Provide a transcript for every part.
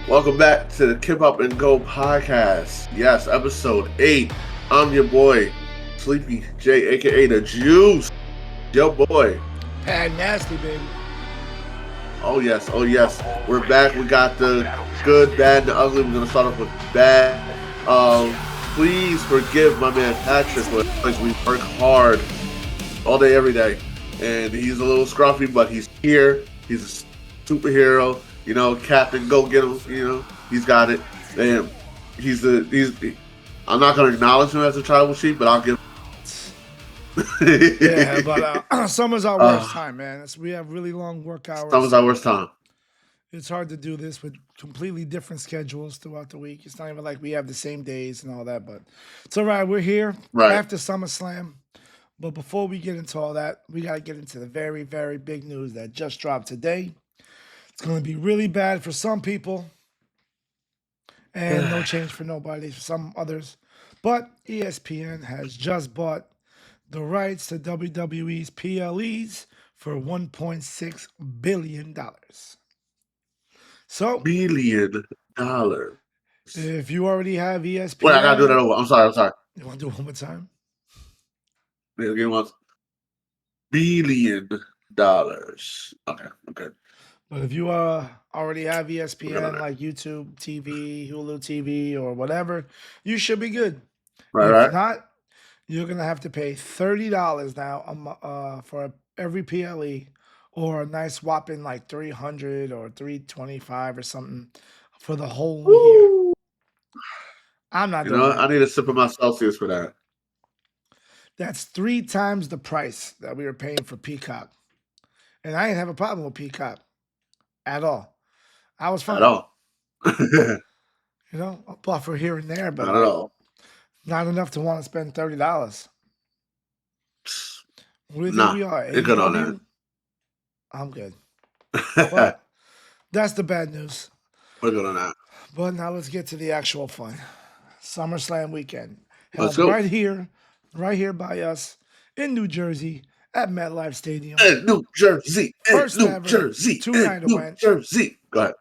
Welcome back to the Kip Up and Go Podcast. Yes, episode 8. I'm your boy, Sleepy J, aka The Juice. Yo, boy. Bad nasty, baby. Oh, yes. We're back. We got the good, bad, and the ugly. We're going to start off with bad. Please forgive my man Patrick because we work hard all day, every day. And he's a little scruffy, but he's here. He's a superhero. You know, Captain, go get him. You know, he's got it. And I'm not gonna acknowledge him as a tribal chief, but I'll give. Yeah, but summer's our worst time, man. We have really long work hours. Summer's our worst time. It's hard to do this with completely different schedules throughout the week. It's not even like we have the same days and all that, but it's all right. We're here after Summerslam. But before we get into all that, we got to get into the very, very big news that just dropped today. It's going to be really bad for some people and no change for nobody, for some others. But ESPN has just bought the rights to WWE's PLEs for $1.6 billion. So, $1 billion. If you already have ESPN. Wait, I got to do that over. I'm sorry. You want to do it one more time? Yeah, give me $1 billion. Okay. But if you already have ESPN, like YouTube TV, Hulu TV, or whatever, you should be good. If not, you're going to have to pay $30 now for every PLE, or a nice whopping like $300 or $325 or something for the whole year. I'm not doing that. I need a sip of my Celsius for that. That's 3 times the price that we were paying for Peacock. And I didn't have a problem with Peacock at all. I was fine. At all. A buffer here and there, but not at all. Not enough to want to spend $30. What do you think we are? You're good on that. I'm good. But that's the bad news. We're good on that. But now let's get to the actual fun. SummerSlam weekend. Let's go. Right here by us in New Jersey at MetLife Stadium. In New Jersey. First ever, two-night event. Jersey. Go ahead.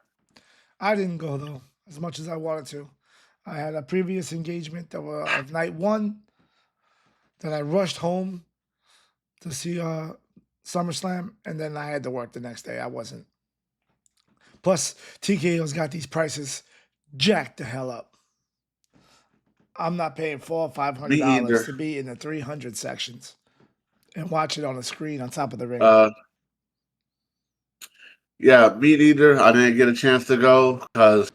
I didn't go, though, as much as I wanted to. I had a previous engagement of night 1 that I rushed home to see SummerSlam, and then I had to work the next day. I wasn't. Plus, TKO's got these prices jacked the hell up. I'm not paying $400 or $500 to be in the 300 sections and watch it on the screen on top of the ring. Yeah, me neither. I didn't get a chance to go because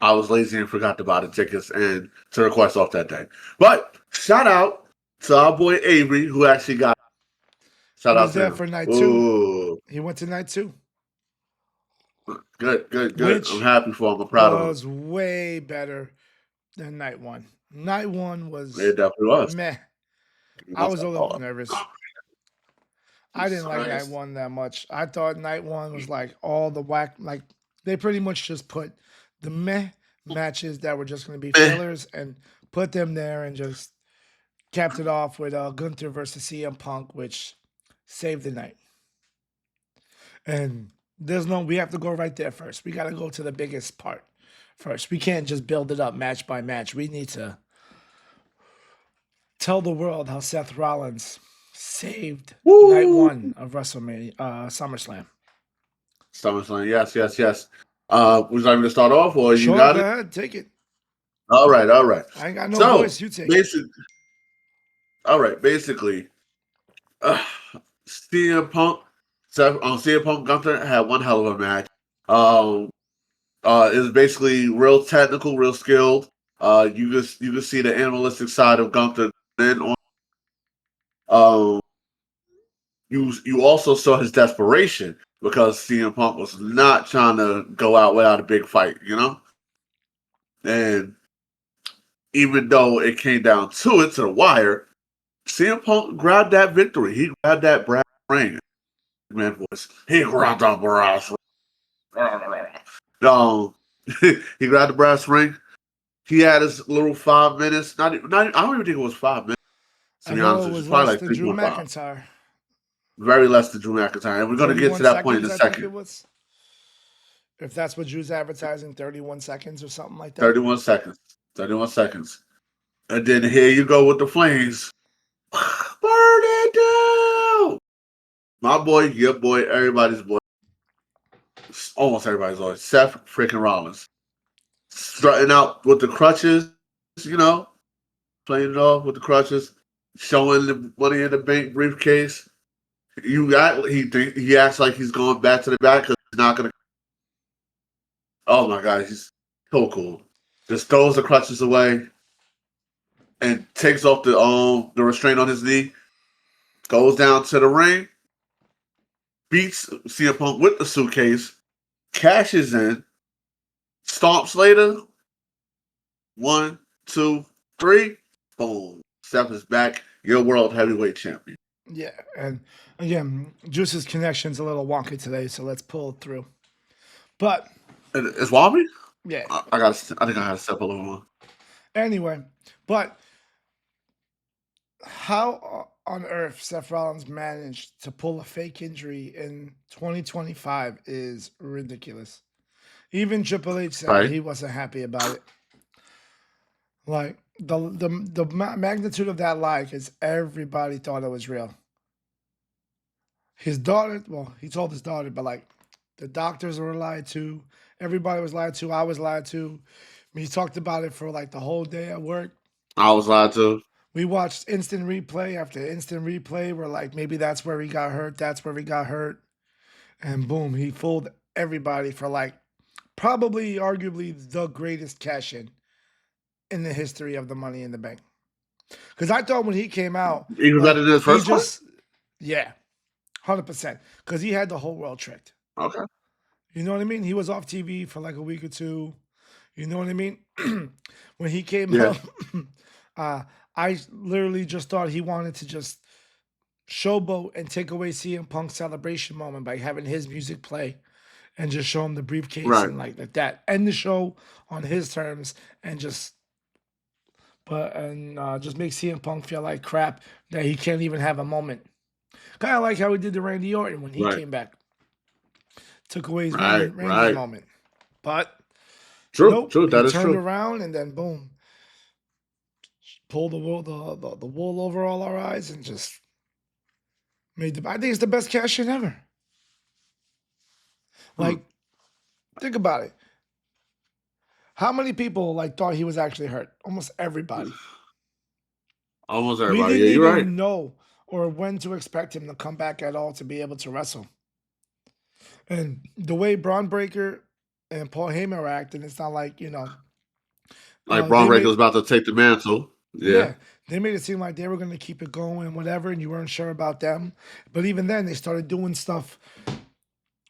I was lazy and forgot to buy the tickets and to request off that day. But shout out to our boy Avery, who actually got. Shout out to him. For night 2. He went to night 2. Good. Which I'm happy for him. I'm proud of him. Was way better than night 1. Night 1 was. It definitely was. Meh. I was a little nervous. I didn't like night 1 that much. I thought night 1 was like all the whack. Like they pretty much just put the meh matches that were just going to be fillers and put them there and just capped it off with Gunther versus CM Punk, which saved the night. And we have to go right there first. We got to go to the biggest part first. We can't just build it up match by match. We need to tell the world how Seth Rollins saved night 1 of WrestleMania, SummerSlam. SummerSlam, yes. Would you like me to start off, or you got it? Go ahead, take it. All right. I ain't got no voice. You take it. All right, basically, CM Punk Gunther had one hell of a match. It was basically real technical, real skilled. You can see the animalistic side of Gunther. Then you also saw his desperation because CM Punk was not trying to go out without a big fight, And even though it came down to it, to the wire, CM Punk grabbed that victory. He grabbed that brass ring. Man voice. He grabbed that brass ring. He grabbed the brass ring. He had his little 5 minutes. I don't even think it was 5 minutes. To be honest, it was probably like Drew McIntyre. Very less than Drew McIntyre. And we're going to get to that point in a second. If that's what Drew's advertising, 31 seconds or something like that. 31 seconds. 31 seconds. And then here you go with the Flames. Burn it down. My boy, your boy, everybody's boy. Almost everybody's boy. Seth freaking Rollins. Strutting out with the crutches, playing it off with the crutches, showing the money in the bank briefcase. He acts like he's going back to the back because he's not gonna. Oh my god, he's so cool. Just throws the crutches away and takes off the restraint on his knee. Goes down to the ring, beats CM Punk with the suitcase, cashes in, stomps later. 1, 2, 3, boom. Seth is back. Your world heavyweight champion. Yeah, and again, Juice's connection's a little wonky today, so let's pull it through. But it's Wobby? Yeah. I think I had to step a little more. Anyway, but how on earth Seth Rollins managed to pull a fake injury in 2025 is ridiculous. Even Triple H said he wasn't happy about it. Like the magnitude of that lie, because everybody thought it was real. His daughter, well, he told his daughter, but like the doctors were lied to. Everybody was lied to. I was lied to. He talked about it for like the whole day at work. I was lied to. We watched instant replay after instant replay. We're like, maybe that's where he got hurt. That's where he got hurt. And boom, he fooled everybody for like probably arguably the greatest cash in the history of the Money in the Bank. Because I thought when he came out, even better than his first one? Yeah, 100%. Because he had the whole world tricked. Okay. You know what I mean? He was off TV for like a week or two. You know what I mean? When he came out, I literally just thought he wanted to just showboat and take away CM Punk's celebration moment by having his music play and just show him the briefcase and like that. End the show on his terms and just just make CM Punk feel like crap that he can't even have a moment. Kind of like how he did to Randy Orton when he came back. Took away his Randy's moment. But true, that is true. Turned around and then boom. Pulled the wool over all our eyes and just made I think it's the best cash in ever. Like, think about it. How many people like thought he was actually hurt? Almost everybody. Almost everybody. We didn't you're even know or when to expect him to come back at all to be able to wrestle. And the way Braun Breaker and Paul Heyman are acting, it's not like, like Braun Breaker was about to take the mantle. Yeah. They made it seem like they were going to keep it going and whatever, and you weren't sure about them. But even then, they started doing stuff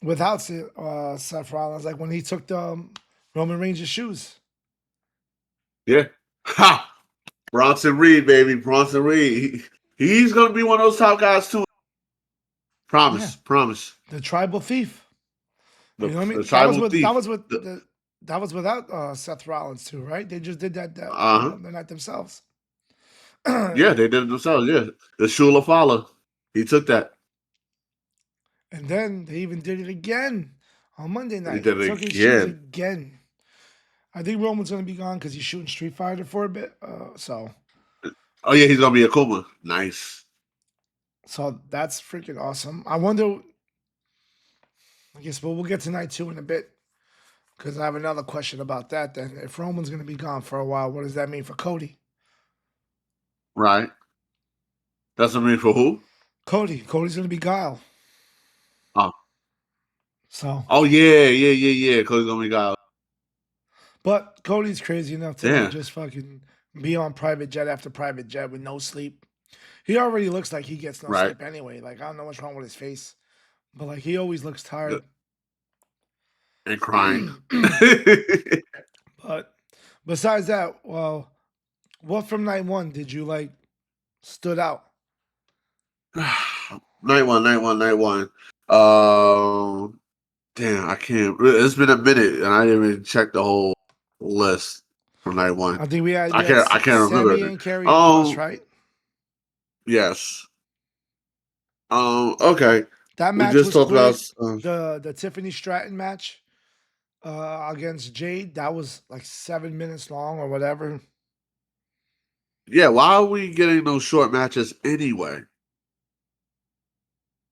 without Seth Rollins, like when he took the Roman Reigns' shoes. Yeah. Ha! Bronson Reed, baby. Bronson Reed. He's going to be one of those top guys, too. Promise. The tribal thief. You know what I mean? The tribal thief. That was without Seth Rollins, too, right? They just did that the night themselves. Yeah, they did it themselves. Yeah, the Shula Fala, he took that, and then they even did it again on Monday night. He did it again. I think Roman's gonna be gone because he's shooting Street Fighter for a bit. Oh yeah, he's gonna be Akuma. Nice. So that's freaking awesome. I wonder. I guess we'll get to night 2 in a bit because I have another question about that. Then, if Roman's gonna be gone for a while, what does that mean for Cody? Right. That's what I mean for who? Cody. Cody's gonna be Guile. Oh. So. Oh yeah. Cody's gonna be Guile. But Cody's crazy enough to just fucking be on private jet after private jet with no sleep. He already looks like he gets no sleep anyway. Like I don't know what's wrong with his face, but like he always looks tired and crying. But besides that, well. What from night 1 did you like stood out? Night one. Damn, I can't. It's been a minute, and I didn't even check the whole list from night 1. I think we had. I can't remember. Sammy and Kerry Cross, right? Yes. Okay. That match was talked about the Tiffany Stratton match. against Jade. That was like 7 minutes long or whatever. Yeah, why are we getting those short matches anyway?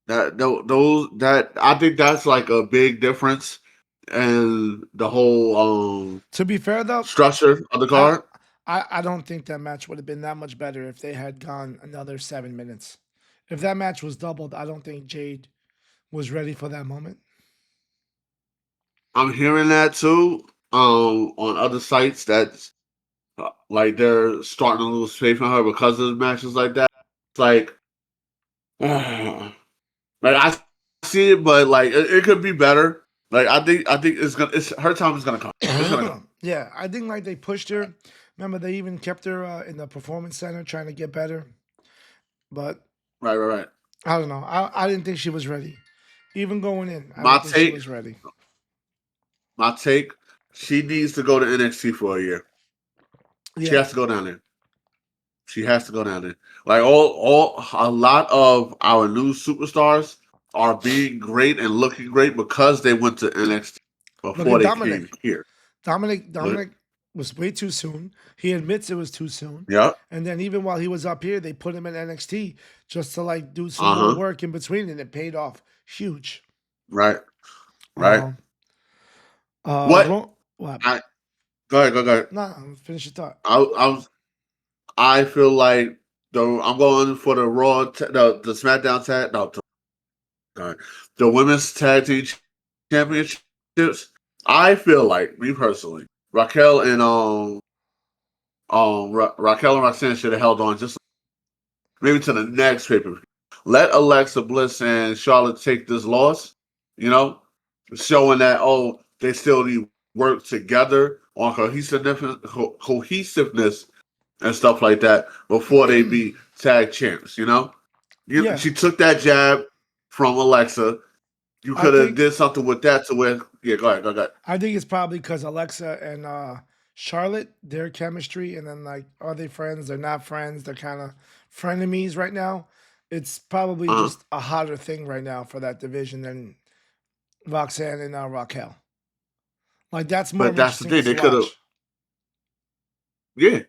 That I think that's like a big difference in the whole To be fair though, structure of the I card. I don't think that match would have been that much better if they had gone another 7 minutes. If that match was doubled, I don't think Jade was ready for that moment. I'm hearing that too on other sites that like they're starting to lose faith in her because of the matches like that. It's like, like I see it, but like it could be better. Like I think it's her time is gonna come. It's gonna come. Yeah, I think like they pushed her. Remember, they even kept her in the performance center trying to get better. But Right. I don't know. I didn't think she was ready. Even going in, I My didn't think she take, was ready. my take. She needs to go to NXT for a year. She Yeah. has to go down there. She has to go down there. Like a lot of our new superstars are being great and looking great because they went to NXT Look before at they came Dominic. here. Look, Dominic was way too soon. He admits it was too soon. yeah, And then even while he was up here, they put him in NXT just to like do some uh more huh, work in between, and it paid off huge. right, right. Um, What what happened? I go ahead. Nah, finish your thought. I feel like I'm going for the the SmackDown tag no sorry, the women's tag team championships. I feel like me personally, Raquel and Raquel and Roxanne should have held on just maybe to the next pay per view. Let Alexa Bliss and Charlotte take this loss. You know, showing that they still need work together on cohesiveness and stuff like that before they be tag champs. Yeah, She took that jab from Alexa. You I could have think did something with that to where go ahead. I think it's probably because Alexa and Charlotte, their chemistry, and then like, are they friends? They're not friends. They're kind of frenemies right now. It's probably Uh huh. just a hotter thing right now for that division than Roxanne and Raquel. Like that's more But that's the interesting thing. to They could have watch. yeah.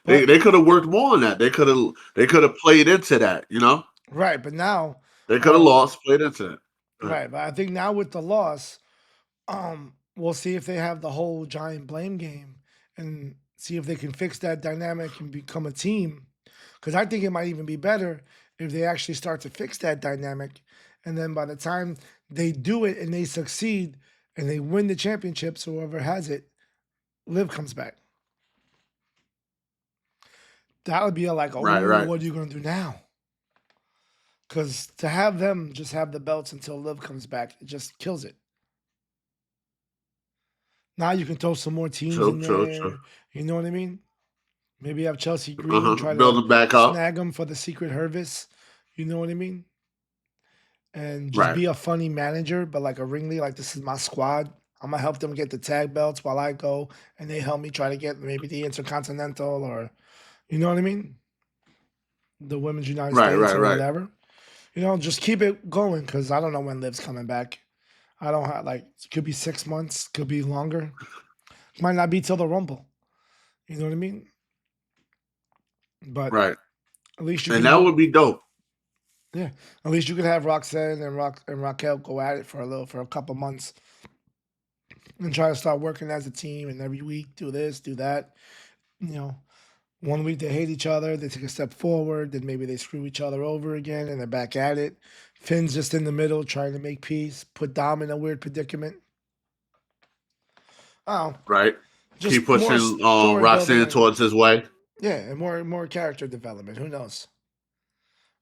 They But they could have worked more on that. They could have played into that. right, but now, They could have um, lost, played into that. right, but I think now with the loss, we'll see if they have the whole giant blame game and see if they can fix that dynamic and become a team. Because I think it might even be better if they actually start to fix that dynamic, and then by the time they do it and they succeed and they win the championships, whoever has it, Liv comes back. That would be like, oh, Right. what are you gonna do now? Because to have them just have the belts until Liv comes back, it just kills it. Now you can throw some more teams in True. there. You know what I mean? Maybe have Chelsea Uh Green huh. try to Building back up. snag them for the Secret Hervis. You know what I mean? And just Right. be a funny manager, but like a ringleader, like this is my squad. I'm gonna help them get the tag belts while I go, and they help me try to get maybe the Intercontinental or you know what I mean, the Women's United States or Right. whatever. Just keep it going because I don't know when Liv's coming back. I don't have like it could be 6 months, could be longer, might not be till the Rumble. You know what I mean? But Right. at least you And can that help. would be dope. Yeah, at least you could have Roxanne and Raquel go at it for a couple months and try to start working as a team. And every week do this, do that. You know, one week they hate each other, they take a step forward, then maybe they screw each other over again, and they're back at it. Finn's just in the middle trying to make peace, put Dom in a weird predicament. Oh, Right. Keep just more pushing story building Roxanne and towards his way. yeah, and more character development. Who knows?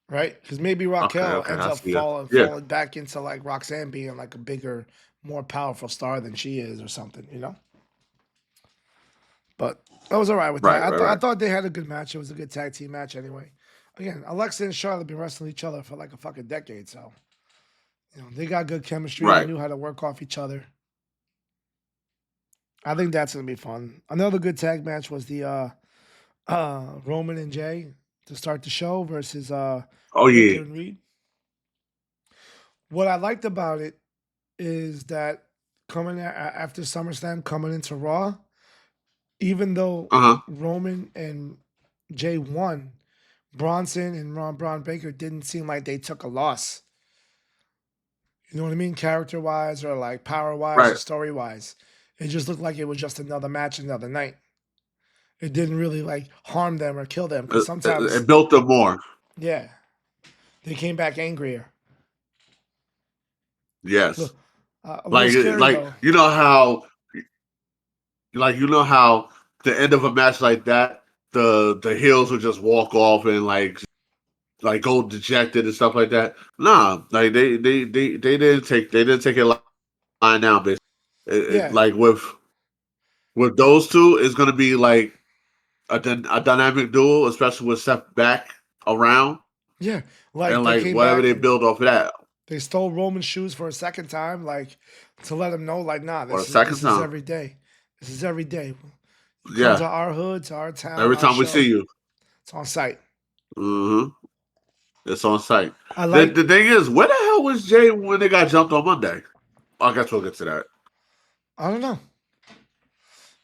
Right? Because maybe Raquel Okay. ends I up see it. Yeah. falling back into like Roxanne being like a bigger, more powerful star than she is, or something. But I was all right with that. I Right. thought they had a good match. It was a good tag team match anyway. Again, Alexa and Charlotte been wrestling each other for like a fucking decade, so they got good chemistry. They Right. knew how to work off each other. I think that's gonna be fun. Another good tag match was the Roman and Jay to start the show versus Oh Baker yeah. and Reed. What I liked about it is that after SummerSlam, coming into Raw, even though Uh-huh. Roman and Jay won, Bronson and Braun Baker didn't seem like they took a loss. You know what I mean? Character wise, or like power wise, or Right. story wise. It just looked like it was just another match, another night. It didn't really like harm them or kill them because It sometimes, built them more. yeah, they came back angrier. Yes. Look, a little scary Like though. you know how the end of a match like that, the heels would just walk off and like go dejected and stuff like that. Nah, like they didn't take it lying down. Basically, Yeah, like with those two, it's gonna be like a dynamic duel, especially with Seth back around yeah. Like and they like came whatever back they and build off of that they stole Roman's shoes for a second time, like to let him know, like, nah, for the second this is time. every day. This is every day. You come Yeah, to our hood, to our town, every our time we see show. you, It's on site. hmm it's on site. I like. The thing is, where the hell was Jay when they got jumped on Monday? I guess we'll get to that. I don't know.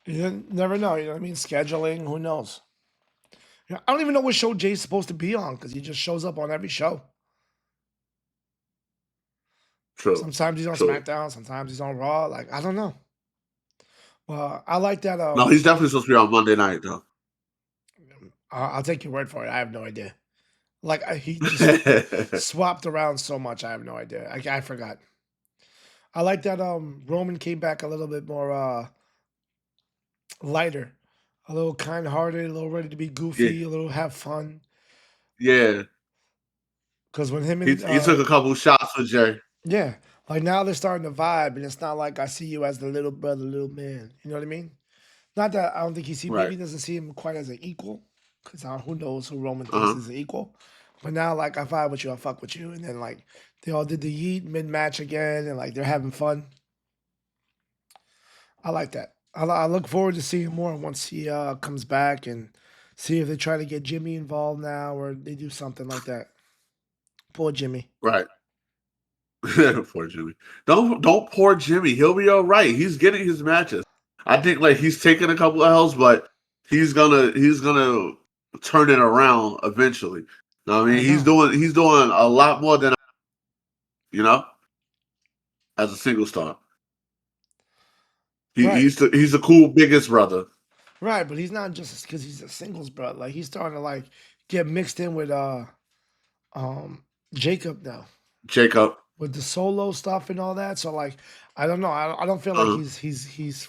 You never know. You know what I mean? Scheduling. Who knows? You know, I don't even know what show Jay's supposed to be on because he just shows up on every show. True, Sometimes he's on true. SmackDown. Sometimes he's on Raw. Like I don't know. Well, I like that. No, he's definitely supposed to be on Monday night though. I'll take your word for it. I have no idea. Like he just swapped around so much. I have no idea. I forgot. I like that. Roman came back a little bit more lighter, a little kind-hearted, a little ready to be Yeah, goofy, a little have fun. yeah. Because when him and He took a couple shots with Jay. yeah, like now they're starting to vibe, and it's not like I see you as the little brother, little man. You know what I mean? Not that I don't think maybe Right. he doesn't see him quite as an equal, because who knows who Roman Uh thinks huh. is an equal. But now, like, I vibe with you, I fuck with you, and then like they all did the yeet mid match again, and like they're having fun. I like that. I look forward to seeing more once he comes back and see if they try to get Jimmy involved now or they do something like that. Poor Jimmy. Right. Poor Jimmy. Don't poor Jimmy. He'll be all right. He's getting his matches. I think like he's taking a couple of L's, but he's gonna turn it around eventually. No, I mean I know. he's doing a lot more than you know as a single star. Right. He's the cool biggest brother. Right, but he's not just because he's a singles brother. Like he's starting to like get mixed in with um Jacob now Jacob. with the solo stuff and all that. So like I don't know. I don't feel like Uh, he's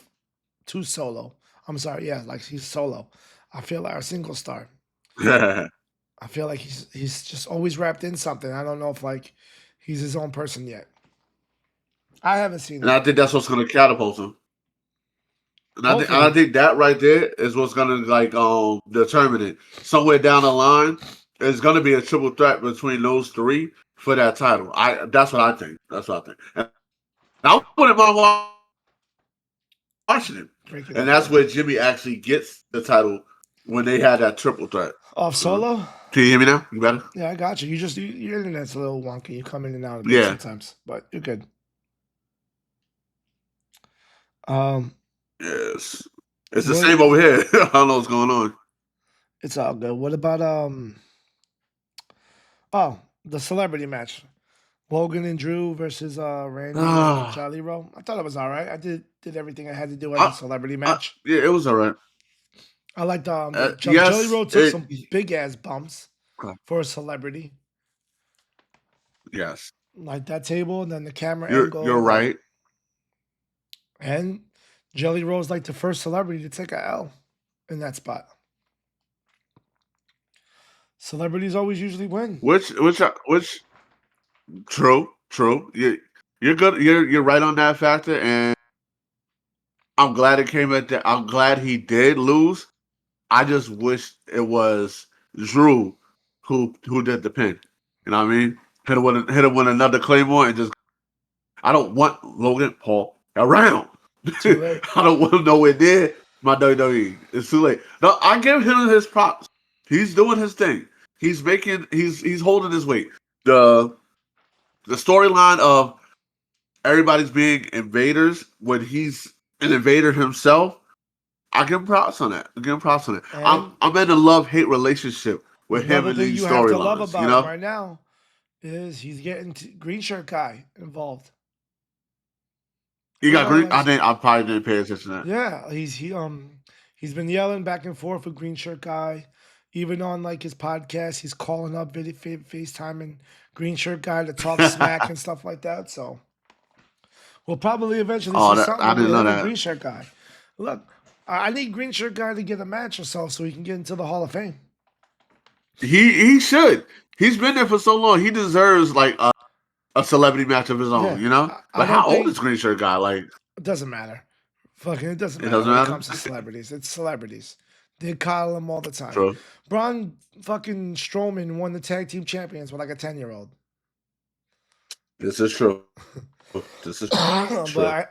too solo. I'm sorry. Yeah, like he's solo. I feel like a single star. I feel like he's just always wrapped in something. I don't know if like he's his own person yet. I haven't seen and him. I think that's what's gonna catapult him. And I Hopefully, think that right there is what's gonna like determine it. Somewhere down the line, it's gonna be a triple threat between those three for that title. I That's what I think. That's what I think. And I wouldn't mind watching it. And breaking that's up where there. Jimmy actually gets the title when they had that triple threat. Off Uh, solo. can you hear me now? You better? Yeah, I got you. Your internet's a little wonky. You come in and out a bit Yeah. sometimes, but you're good. Um, Yes. It's the what? same over here. I don't know what's going on. It's all good. What about Oh, the celebrity match. Logan and Drew versus Randy and Ah, Charlie Rowe. I thought it was all right. I did everything I had to do as a celebrity match. yeah, it was all right. I liked Jelly Yes, Roll took some big ass bumps for a celebrity, yes. like that table, and then the camera You're angle, like, right. and Jelly Roll's like the first celebrity to take a L in that spot. Celebrities always usually win. Which true, true. You're good. You're right on that factor, and I'm glad it came at that. I'm glad he did lose. I just wish it was Drew who did the pin. You know what I mean? Hit him with another claymore and just. I don't want Logan Paul around. Too late. I don't want him nowhere near my WWE. It's too late. No, I give him his props. He's doing his thing. He's holding his weight. The the storyline of everybody's being invaders when he's an invader himself. I give him props on that. I give him props on it. And I'm in a love-hate relationship with him another in thing these you have to love storylines. You about him know, right now is he's getting green shirt guy involved. you got Everybody green. likes. I probably didn't pay attention to that. Yeah, he's been yelling back and forth with green shirt guy. Even on like his podcast, he's calling up FaceTiming green shirt guy to talk smack and stuff like that. So we'll probably eventually see Oh, something I with didn't know him and that. green shirt guy. Look, I need green shirt guy to get a match or so he can get into the Hall of Fame. He should. He's been there for so long. He deserves like a celebrity match of his own. Yeah, You know, I like how don't old think is Green Shirt Guy? Like it doesn't matter. Fucking, it doesn't it matter doesn't when it matter. comes to celebrities. It's celebrities. They coddle them all the time. True. Braun fucking Strowman won the tag team champions with like a 10-year-old. This is true. This is But true.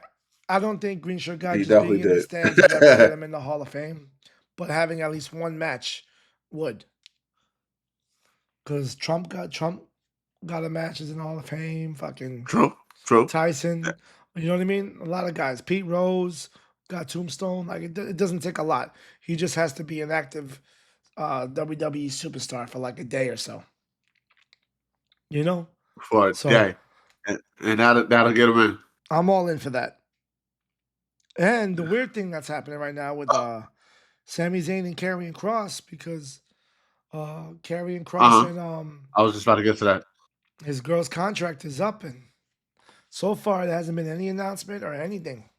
I don't think Green Shirt Guy He just definitely being in the did. stands would ever get him in the Hall of Fame. But having at least one match would. Because Trump got a matches in the Hall of Fame. Fucking True. True. Tyson. You know what I mean? A lot of guys. Pete Rose got Tombstone. Like it doesn't take a lot. He just has to be an active WWE superstar for like a day or so. You know? For a So day, and that'll get him in. I'm all in for that. And the weird thing that's happening right now with Sami Zayn and Karrion Cross, because Karrion Uh Cross huh. and I was just about to get to that. his girl's contract is up, and so far there hasn't been any announcement or anything.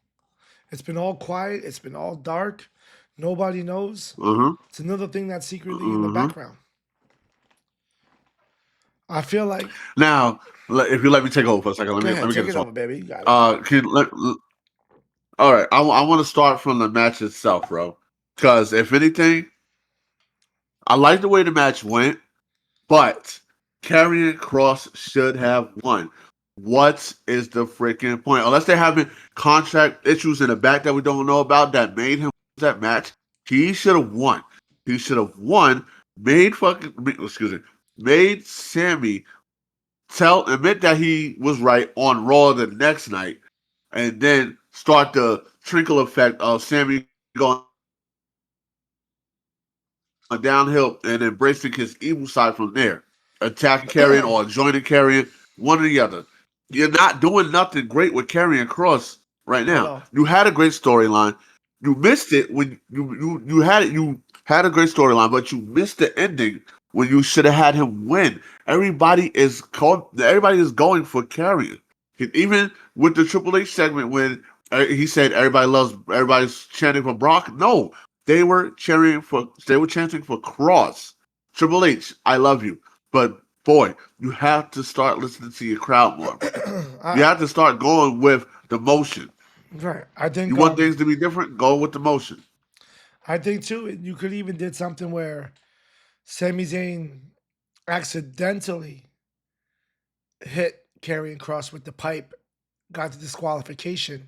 It's been all quiet. It's been all dark. Nobody knows. Mm-hmm. It's another thing that's secretly in the Mm-hmm. background. I feel like. Now, if you let me take over for a second, Go let ahead, me get take this it one. over, baby. You got it. All right. I want to start from the match itself, bro. Because if anything, I like the way the match went, but Karrion Cross should have won. What is the freaking point? Unless they're having contract issues in the back that we don't know about that made him lose that match, he should have won. He should have won. Excuse me. Made Sammy admit that he was right on Raw the next night, and then start the trickle effect of Sammy going downhill and embracing his evil side from there. Attacking Karrion or joining Karrion, one or the other. You're not doing nothing great with Karrion Cross right At now. all. You had a great storyline. You missed it when you had it. You had a great storyline, but you missed the ending when you should have had him win. Everybody is going for Karrion. Even with the Triple H segment when he said everybody's chanting for Brock. No, they were chanting for Cross. Triple H, I love you. But boy, you have to start listening to your crowd more, bro. You I, have to start going with the motion. right. I You think want things to be different? Go with the motion. too. You could even did something where Sami Zayn accidentally hit Karrion Cross with the pipe, got the disqualification.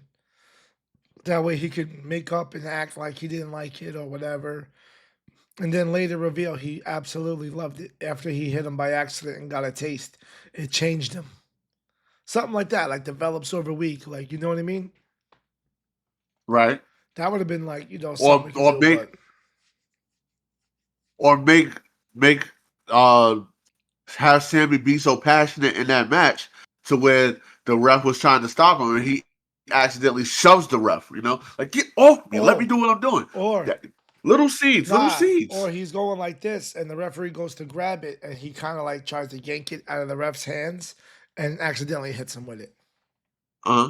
That way he could make up and act like he didn't like it or whatever. And then later reveal he absolutely loved it after he hit him by accident and got a taste. It changed him. Something like that, like develops over a week. Like, you know what I mean? Right? That would have been like, something Or we could or do, make but or make uh have Sammy be so passionate in that match to where the ref was trying to stop him and he accidentally shoves the ref, like get off me, let me do what or I'm doing. Yeah. or Little seeds. or he's going like this and the referee goes to grab it and he kind of like tries to yank it out of the ref's hands and accidentally hits him with it. Uh-huh.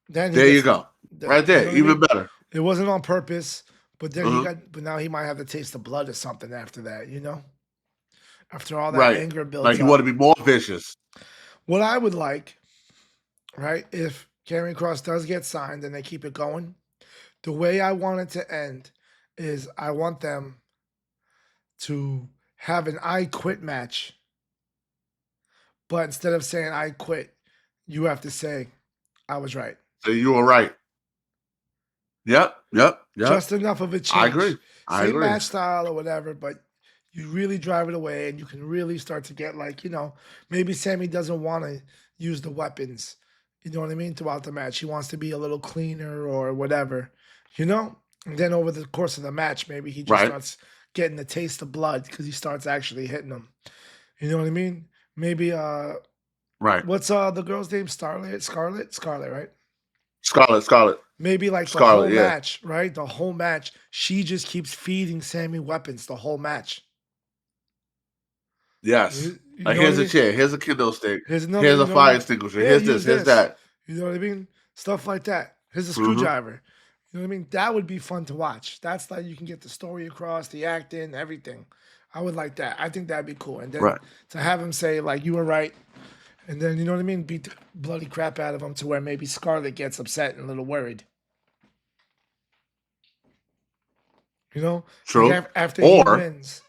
Then he There you gets go. Right you there. know what I Even mean? better. It wasn't on purpose, but then Uh-huh. but now he might have to taste the blood or something after that, After all that Right. anger Like builds you want up. to be more vicious. What I would like, right, if Karrion Cross does get signed and they keep it going, the way I want it to end is I want them to have an I quit match. But instead of saying I quit, you have to say I was right. So you were right. Yep. Just enough of a I agree. change. I Same agree. match style or whatever, but you really drive it away and you can really start to get like, maybe Sammy doesn't want to use the weapons, You know what I mean? Throughout the match, he wants to be a little cleaner or whatever, you know? And then over the course of the match, maybe he just Right. starts getting the taste of blood because he starts actually hitting them. You know what I mean? Maybe Right. what's the girl's name? Scarlet, right? Scarlet. Maybe like the whole Scarlet. Yeah. match, right? The whole match, she just keeps feeding Sammy weapons the whole match. Yes. You Like know what I here's a mean? chair. Here's a kendo stick. Here's another, Here's you a know what I fire mean? extinguisher. Here, Here's this. use Here's this. that. You know what I mean? Stuff like that. Here's a Mm-hmm. screwdriver. You know what I mean? That would be fun to watch. That's like you can get the story across, the acting, everything. I would like that. I think that'd be cool. And then Right. to have him say like you were right, and then you know what I mean, beat the bloody crap out of him to where maybe Scarlet gets upset and a little worried. You know, like True. after he Or wins,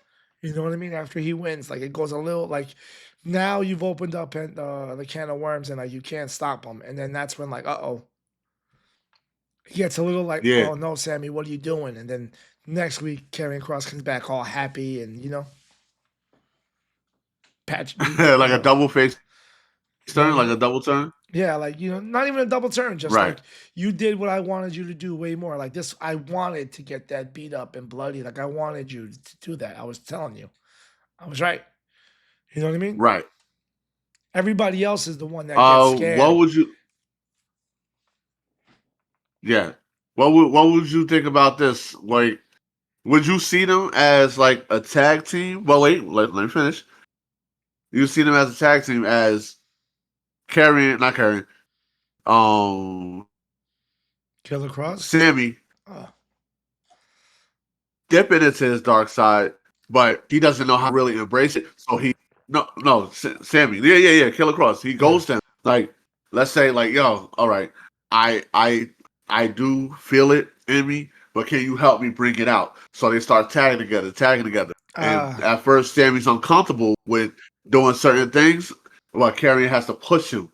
you know what I mean. After he wins, like it goes a little like now you've opened up the can of worms and like you can't stop him, and then that's when like he gets a little like yeah, oh no Sammy what are you doing, and then next week Karrion Cross comes back all happy and patch beat the like a double face you know what turn, I like a mean. double turn. Yeah, like not even a double turn, just Right. like you did what I wanted you to do way more. Like this, I wanted to get that beat up and bloody. Like I wanted you to do that. I was telling you, I was right. You know what I mean? Right. Everybody else is the one that gets What scared. would you? Yeah. What would you think about this? Like, would you see them as like a tag team? Well, wait. Let me finish. You see them as a tag team as carrying, not carrying. Killer Cross. Sammy Oh, dipping into his dark side, but he doesn't know how to really embrace it. So no, Sammy, yeah, Killer Cross. He yeah. goes to him like, let's say like, yo, all right, I I I do feel it in me, but can you help me bring it out? So they start tagging together, and Uh at first Sammy's uncomfortable with doing certain things, but Carrion has to push him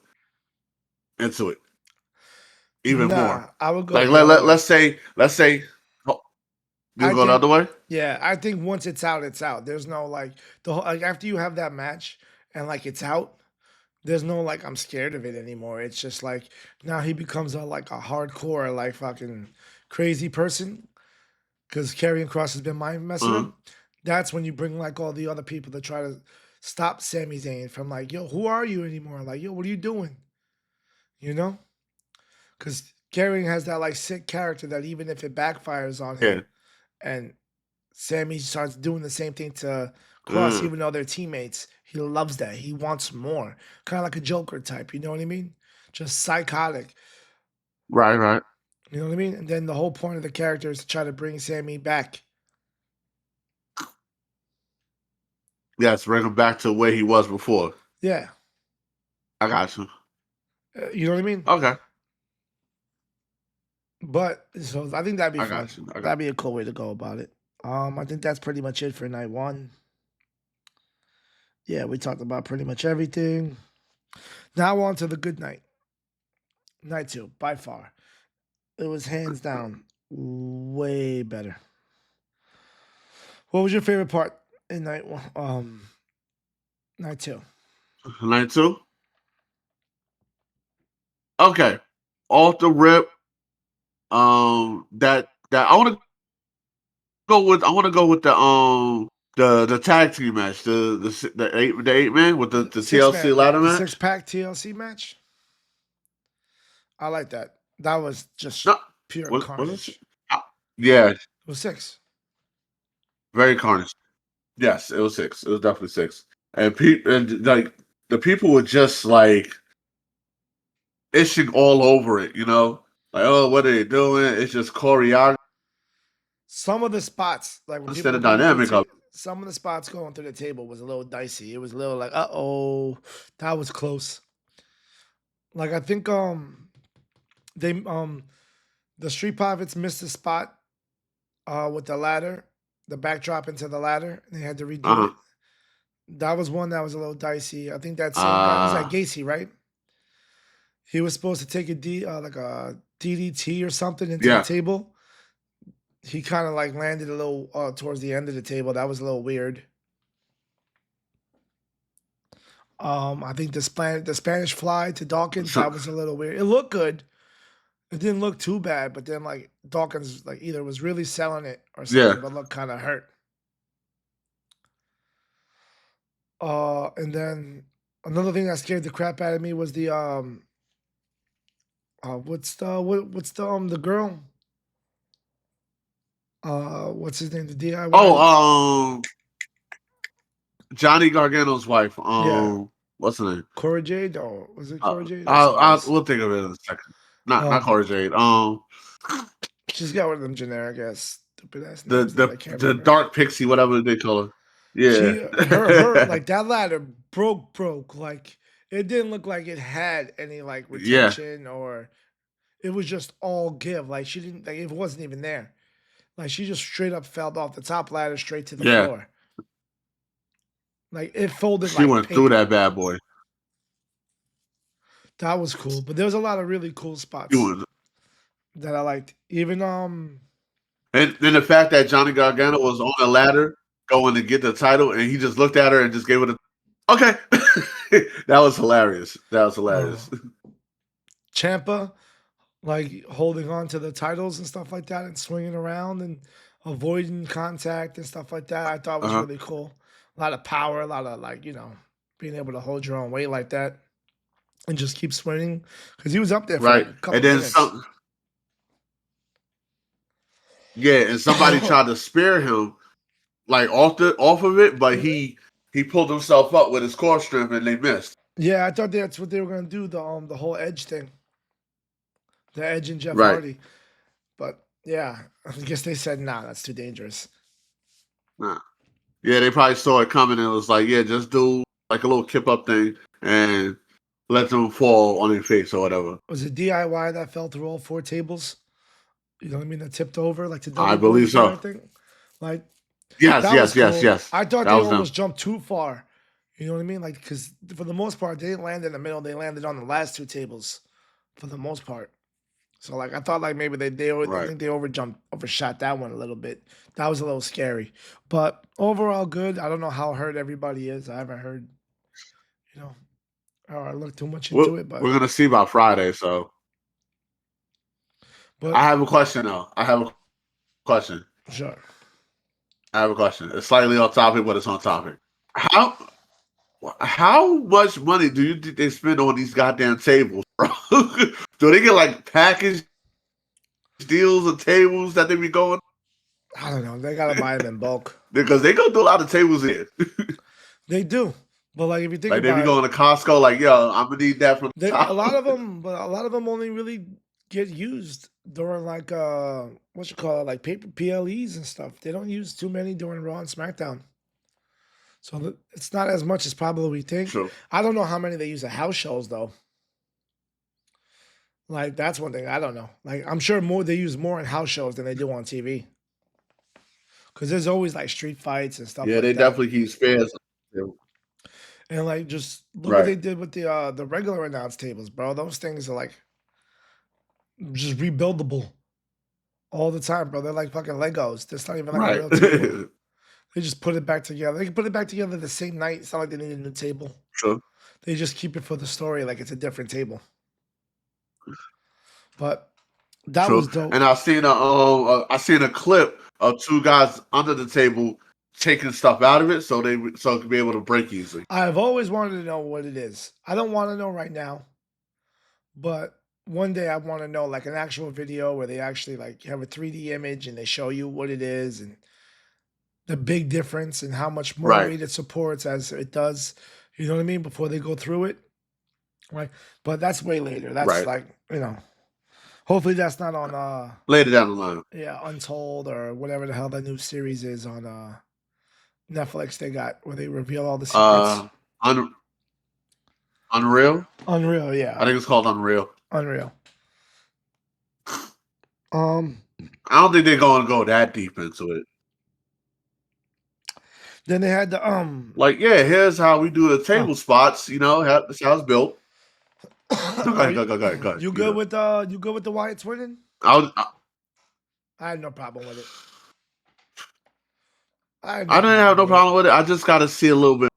into it even more. nah. I would go Like the other way. let's say, oh, you I go the think other way. yeah, I think once it's out, it's out. There's no like the whole like after you have that match and like it's out, there's no like I'm scared of it anymore. It's just like now he becomes a like a hardcore like fucking crazy person because Karrion Cross has been mind messing Uh-huh. him. That's when you bring like all the other people to try to stop Sami Zayn from like, yo, who are you anymore? Like, yo, what are you doing? You know? Because Karrion has that like sick character that even if it backfires on Yeah. him and Sammy starts doing the same thing to Cross, Uh, even though they're teammates. He loves that. He wants more. Kind of like a Joker type, you know what I mean? Just psychotic. right. You know what I mean? And then the whole point of the character is to try to bring Sammy back. Yes, bring him back to where he was before. Yeah. I got you. You know what I mean? Okay, But so I think that'd be I fun. got you. I got. That'd be a cool way to go about it. I think that's pretty much it for night one. Yeah, we talked about pretty much everything. Now on to the good night. Night two, by far. It was hands down way better. What was your favorite part in night one? Night two. Line two. Okay, off the rip. That I want to go with the tag team match, the eight man with the Six TLC man, ladder the six match. pack TLC match. I like that. That was just No, pure was it? carnage. Yeah, It was six. very carnage. Yes, it was six. It was definitely six. And like the people were just like itching all over it, Like, oh, what are they doing? It's just choreography Some of the spots, like when people instead were of going through dynamic of some of the spots going through the table was a little dicey. It was a little like, that was close. Like I think they the Street Profits missed a spot with the ladder, the backdrop into the ladder, and they had to redo uh-huh. it. That was one that was a little dicey. I think that same guy was that Uh Gacy, right? He was supposed to take a like a DDT or something into the yeah. table. He kind of like landed a little towards the end of the table. That was a little weird. I think the Spanish Fly to Dawkins, that was a little weird. It looked good. It didn't look too bad, but then like Dawkins like either was really selling it or Yeah. something, but looked kind of hurt. And then another thing that scared the crap out of me was the what's the girl? What's his name? The DIY. Oh, Johnny Gargano's wife. Yeah, What's her name? Cora Jade, or was it Cora Jade or somebody I'll else? we'll think of it in a second. Not Um, Cora Jade. she's got one of them generic ass stupid ass the names that I the can't the remember. dark pixie, whatever they call her. Yeah. Her like that ladder broke like it didn't look like it had any like Yeah. retention or it was just all give. Like she didn't like it wasn't even there. Like she just straight up fell off the top ladder straight to the Yeah. floor. Like it folded She like went through paper. that bad boy. That was cool. But there was a lot of really cool She spots was, that I liked. Even and then the fact that Johnny Gargano was on a ladder going to get the title, and he just looked at her and just gave it a okay. That was hilarious. That was hilarious. Ciampa like holding on to the titles and stuff like that and swinging around and avoiding contact and stuff like that. I thought was really cool. A lot of power, a lot of like, being able to hold your own weight like that and just keep swinging because he was up there for like Right. a couple And then minutes. and somebody tried to spear him like off of it, but he pulled himself up with his core strength and they missed. Yeah, I thought that's what they were gonna do, the whole Edge thing. The Edge and Jeff Right. Hardy. But yeah, I guess they said nah, that's too dangerous. Nah. Yeah, they probably saw it coming and was like, yeah, just do like a little kip up thing and let them fall on their face or whatever. Was it DIY that fell through all 4 tables? You know what I mean? That tipped over like the I Dudley believe Boys and so. everything. Like Yes, that was cool. yes. I thought That they was them. almost jumped too far. You know what I mean? Like because for the most part, they didn't land in the middle. They landed on the last 2 tables for the most part. So like I thought like maybe I think they overshot that one a little bit. That was a little scary. But overall good. I don't know how hurt everybody is. I haven't heard, or I looked too much into it, but We're gonna see by Friday, so I have a question though. I have a question. Sure. I have a question. It's slightly off topic, but it's on topic. How much money do you think they spend on these goddamn tables, bro? Do they get like package deals of tables that they be going? I don't know. They gotta buy them in bulk because they go through a lot of tables here. They do, but like if you think like they about be going to Costco, like yo, I'm gonna need that from the top. a lot of them only really get used during like what you call it, like paper PLEs and stuff. They don't use too many during Raw and SmackDown. So it's not as much as probably we think. True. I don't know how many they use at house shows though. Like that's one thing I don't know. Like I'm sure they use more in house shows than they do on TV. Because there's always like street fights and stuff. Yeah, like they that. definitely keep spares. And like just look what they did with the regular announce tables, bro. Those things are like just rebuildable all the time, bro. They're like fucking Legos. That's not even like a real table. They just put it back together. They can put it back together the same night. It's not like they need a new table. Sure. They just keep it for the story, like it's a different table. But that was dope. And I seen a clip of 2 guys under the table taking stuff out of it so it could be able to break easily. I've always wanted to know what it is. I don't want to know right now, but one day I want to know like an actual video where they actually like have a 3D image and they show you what it is and the big difference and how much more weight it supports as it does. You know what I mean? Before they go through it. Right. But that's way later. That's like, hopefully that's not on later down the line. Yeah, Untold or whatever the hell that new series is on Netflix they got where they reveal all the secrets. Unreal? Unreal, yeah. I think it's called Unreal. Unreal. I don't think they're gonna go that deep into it. Then they had the like, yeah, here's how we do the table spots, that's how it's built. Go ahead. You good with the Wyatt's winning? I had no problem with it. I didn't have no problem with it. I just gotta see a little bit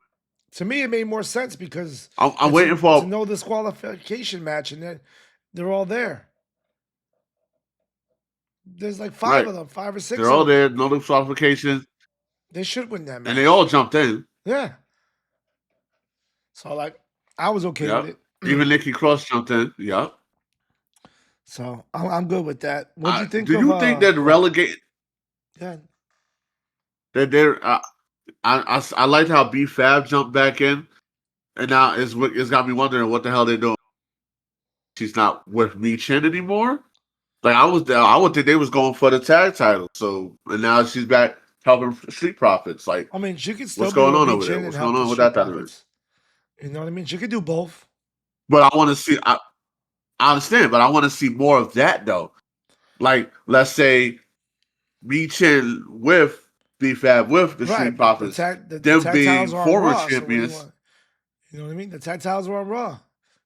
To me, it made more sense because I'm waiting it's a for. no disqualification match, and they're all there. There's like 5 Right. of them, 5 or 6 They're of all them. there, no disqualifications, They should win that and they all match. jumped in. Yeah. So like, I was okay with Yep. it. Even Nikki Cross jumped in. Yep. So I'm good with that. What'd you think Do of you think that what? relegate Yeah. that they're? I liked how B Fab jumped back in, and now it's got me wondering what the hell they're doing. She's not with Me Chin anymore. Like I would think they was going for the tag title. So and now she's back helping Street Profits. Like, I mean, she could still what's be going with on Me over there? Chin and What's going help the on with Street that dynamic? Profits. You know what I mean? She could do both. But I want to see. I understand, but I want to see more of that though. Like, let's say Me Chin with B Fab with the Right, Street but Profits, the them tag titles being are on former Raw. So what do you champions. want? You know what I mean? The tag titles are on Raw.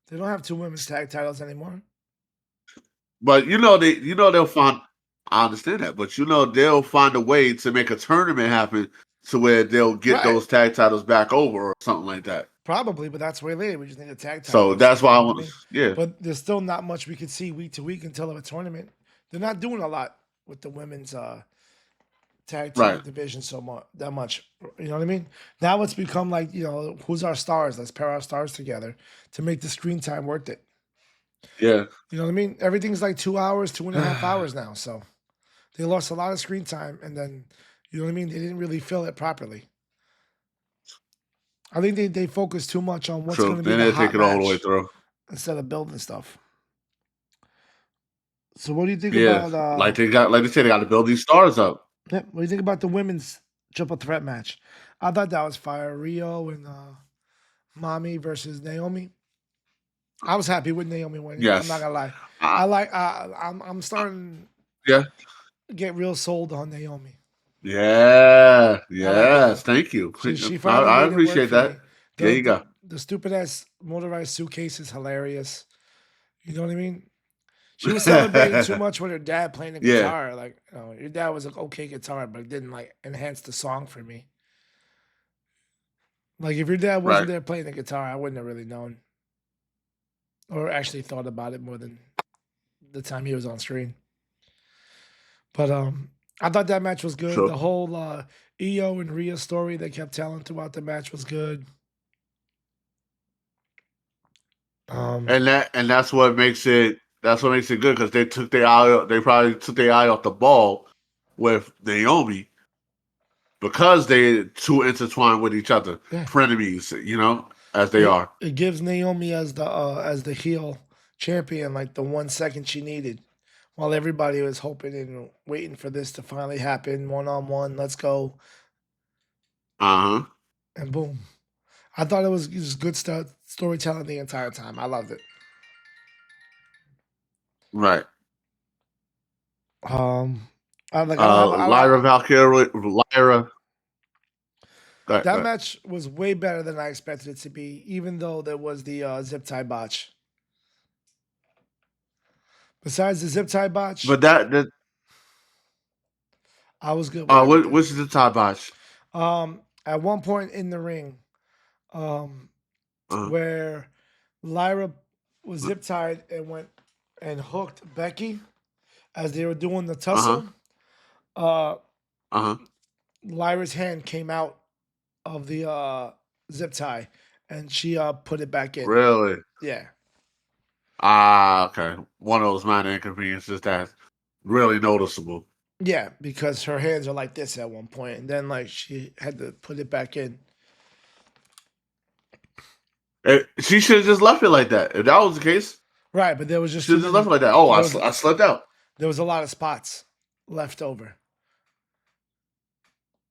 They don't have 2 women's tag titles anymore. But they'll find. I understand that, but they'll find a way to make a tournament happen to where they'll get Right. those tag titles back over or something like that. Probably, but that's way later. We just need the tag So titles. that's You why I know what I want. mean? Yeah, But there's still not much we could see week to week until a tournament. They're not doing a lot with the women's tag team right. division so much that much. You know what I mean? Now it's become like, who's our stars? Let's pair our stars together to make the screen time worth it. Yeah. You know what I mean? Everything's like 2 hours, 2.5 hours now. So they lost a lot of screen time, and then you know what I mean? They didn't really fill it properly. I think they focus too much on what's going True. to be Then the they take hot it all the way match through. instead of building stuff. So what do you think Yeah, about like they said, they got to build these stars up. yeah, what do you think about the women's triple threat match? I thought that was fire. Rio and Mommy versus Naomi. I was happy with Naomi winning. I'm not Yes. gonna lie. Uh, I like. I'm starting yeah. to get real sold on Naomi. Yeah. I like Yes. her. Thank you. She finally I made it work appreciate for that. me. There The you the, go. the stupid ass motorized suitcase is hilarious. You know what I mean? She was celebrating too much with her dad playing the Yeah. guitar. Like, your dad was an okay guitar, but it didn't like enhance the song for me. Like, if your dad wasn't Right. there playing the guitar, I wouldn't have really known or actually thought about it more than the time he was on screen. But I thought that match was good. True. The whole Io and Rhea story they kept telling throughout the match was good. And that's what makes it good because they probably took their eye off the ball with Naomi because they too intertwined with each other, Yeah, frenemies, as they it are. it gives Naomi as the heel champion like the 1 second she needed, while everybody was hoping and waiting for this to finally happen. 1-on-1, let's go, Uh huh. and boom. I thought it was just good stuff, storytelling the entire time. I loved it. Right. Um, I like. I don't have. Lyra Valkyrie, Lyra. Go That ahead. match was way better than I expected it to be, even though there was the zip tie botch. Besides the zip tie botch, But that I was good with everything. which is the top botch? At one point in the ring, um, Uh where Lyra was zip tied and went and hooked Becky as they were doing the huh. tussle, uh, Uh huh. Lyra's hand came out of the zip tie and she put it back in. Really? Yeah. Okay. One of those minor inconveniences that's really noticeable. Yeah, because her hands are like this at one point, and then like she had to put it back in. She should have just left it like that. If that was the case, Right, but there was she just should too have just left many. it like that. Oh, There was I slept out. there was a lot of spots left over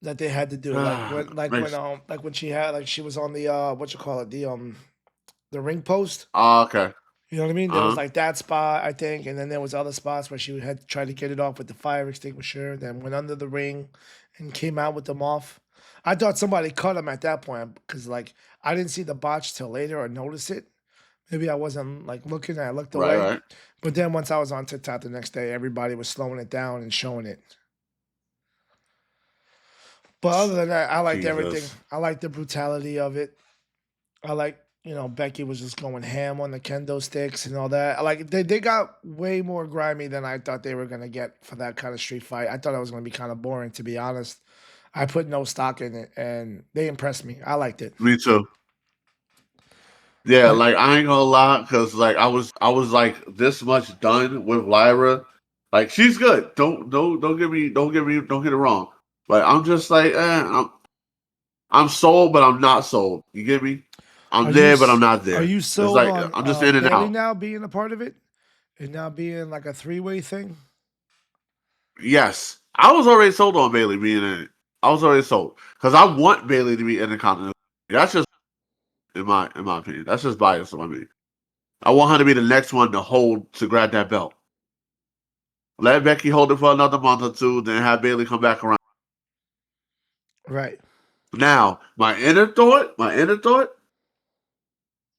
that they had to do. Makes. Like when she had like she was on the what you call it the ring post. Okay. You know what I mean? There Uh was huh. like that spot I think, and then there was other spots where she had tried to get it off with the fire extinguisher, then went under the ring, and came out with them off. I thought somebody cut him at that point because like I didn't see the botch till later or notice it. Maybe I wasn't like looking. I looked Right. away. Right. But then once I was on TikTok the next day, everybody was slowing it down and showing it. But other than that, I liked everything. Jesus. I liked the brutality of it. I like, Becky was just going ham on the kendo sticks and all that. I like they got way more grimy than I thought they were gonna get for that kind of street fight. I thought it was gonna be kind of boring, to be honest. I put no stock in it, and they impressed me. I liked it. Me too. Yeah, Like, like I ain't gonna lie, cause like I was like this much done with Lyra. Like she's good. Don't get it wrong. But I'm just like, I'm sold, but I'm not sold. You get me? I'm are you there, but I'm s- not are there. you It's sold like on I'm just in and Bailey out. now being a part of it and now being like a three-way thing? Yes, I was already sold on Bailey being in it. I was already sold because I want Bailey to be intercontinental. That's just in my opinion. That's just bias on me. I want her to be the next one to grab that belt. Let Becky hold it for another month or two, then have Bailey come back around. Right. Now, my inner thought,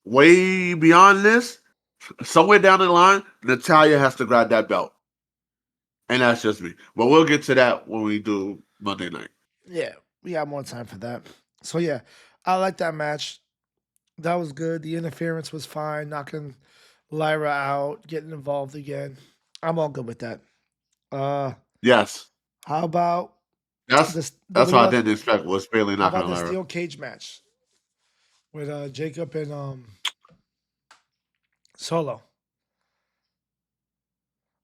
way beyond this, somewhere down the line, Natalia has to grab that belt. And that's just me. But we'll get to that when we do Monday night. Yeah, we got more time for that. So yeah, I like that match. That was good. The interference was fine. Knocking Lyra out, getting involved again. I'm all good with that. Uh, Yes. how about That's this? that's What what I about didn't expect was Bailey how knocking about on the Lyra. steel cage match with Jacob and Solo?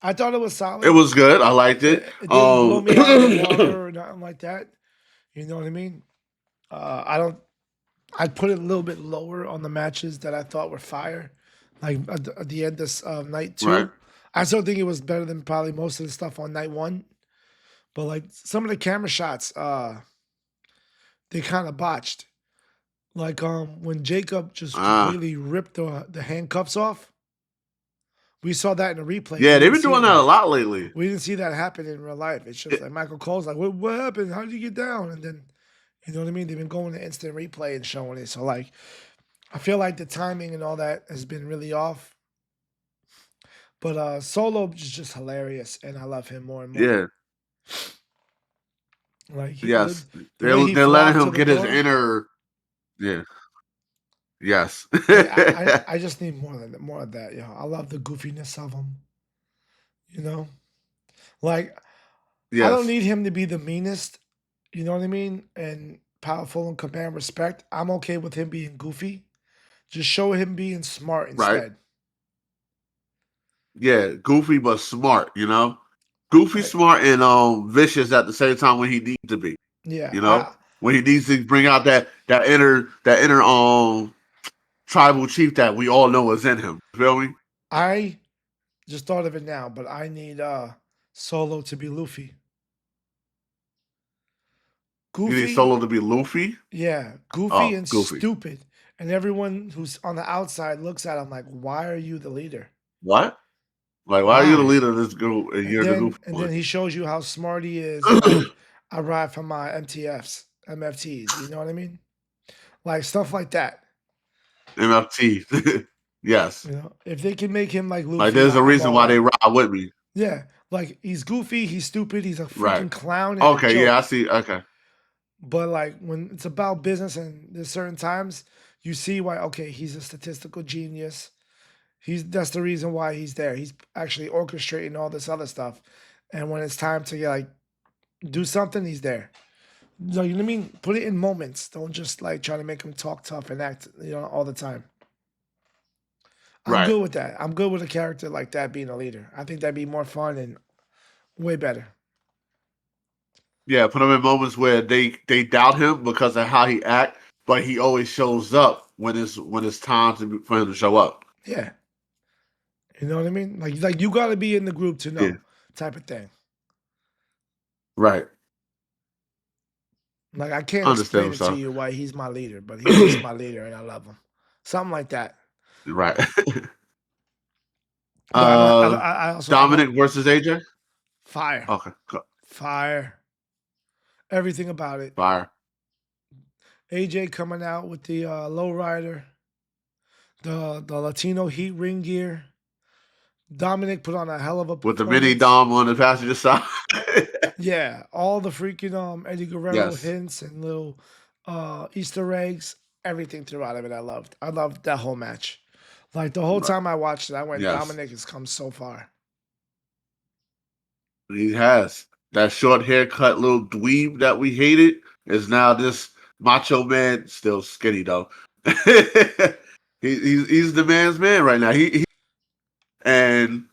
I thought it was It solid. was good. I liked it. It didn't blow me out of the water or nothing like that. You know what I mean? I don't. I'd put it a little bit lower on the matches that I thought were fire. Like at the end of night right. two, I still think it was better than probably most of the stuff on night one. But like some of the camera shots, they kind of botched. Like when Jacob just Uh completely ripped the handcuffs off. We saw that in a replay. yeah, they've been doing that a lot lately. We didn't see that happen in real life. It's just It- like Michael Cole's like, what happened? How did you get down? And then you know what I mean? They've been going to instant replay and showing it. So like I feel like the timing and all that has been really off. But Solo is just hilarious, and I love him more and more. yeah. Like Yes. the way he They're letting flopped to him the get his door. inner. Yeah. Yes. Like I just need more of that. I love the goofiness of him. You know, like I don't yes. need him to be the meanest. You know what I mean? And powerful and command respect. I'm okay with him being goofy. Just show him being smart Right. instead. Yeah. Goofy but smart. Goofy, Right? smart, and vicious at the same time when he needs to be. Yeah. You know, when he needs to bring out that inner tribal chief that we all know is in him. You feel me? I just thought of it now, but I need Solo to be Luffy. You need Goofy, Solo to be Luffy. yeah, goofy Oh, and Goofy. stupid. And everyone who's on the outside looks at him like, why are you the leader? What? Like, why are you the Why? leader of this group and And you're the then goofy and one? then he shows you how smart he is, and like I ride for my MFTs. You know what I mean? Like stuff like that. MFT. Yes. If they can make him like Like, Luffy, there's a I'm reason all why they in. ride with me. Yeah, like he's goofy, he's stupid, he's a Right. freaking clown and a Okay. Yeah, I joke. see. Okay. But like when it's about business and there's certain times you see why. Okay, he's a statistical genius. That's the reason why he's there. He's actually orchestrating all this other stuff. And when it's time to like do something, he's there. You know what I mean? Put it in moments. Don't just like try to make him talk tough and act, all the time. I'm Right. good with that. I'm good with a character like that being a leader. I think that'd be more fun and way better. Yeah. Put him in moments where they doubt him because of how he act, but he always shows up when it's time for him to show up. Yeah. You know what I mean? Like you gotta be in the group to Yeah. know type of thing. Right. Like I can't explain Understand, it to sir. you why he's my leader, but he's just my leader and I love him. Something like that. Right. But I also I Dominic don't versus AJ. fire. Okay. Fire. Everything about it. Fire. AJ coming out with the lowrider, the Latino heat ring gear. Dominic put on a hell of a With the mini performance. Dom on the passenger side. Yeah, all the freaking Eddie Guerrero Yes. hints and little Easter eggs. everything throughout of it. I loved. I loved that whole match. Like the whole time I watched it, I went, Yes, Dominic has come so far. he has. That short haircut little dweeb that we hated is now this macho man, still skinny though. He's the man's man right now. He and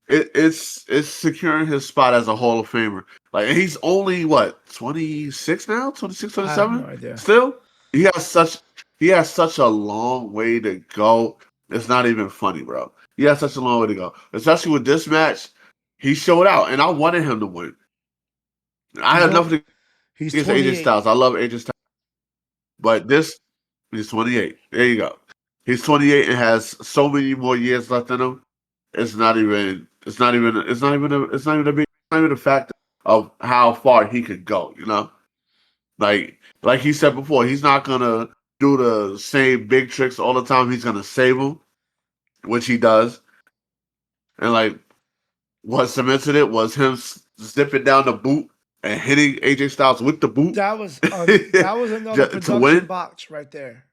it's securing his spot as a Hall of Famer. Like he's only what 26 now, 26, I have 27. no idea. Still, he has such he has such a long way to go. It's not even funny, bro. He has such a long way to go. Especially with this match, he showed out, and I wanted him to win. I He's had on, nothing he's against AJ 28. Styles. I love AJ Styles, but this he's 28. There you go. He's 28 and has so many more years left in him. It's not even. It's not even. It's not even. It's not even a big. It's not even a factor of how far he could go. You know, like he said before, he's not gonna do the same big tricks all the time. He's gonna save them, which he does. And like what cemented it was him zipping down the boot and hitting AJ Styles with the boot That was another to production win. box right there,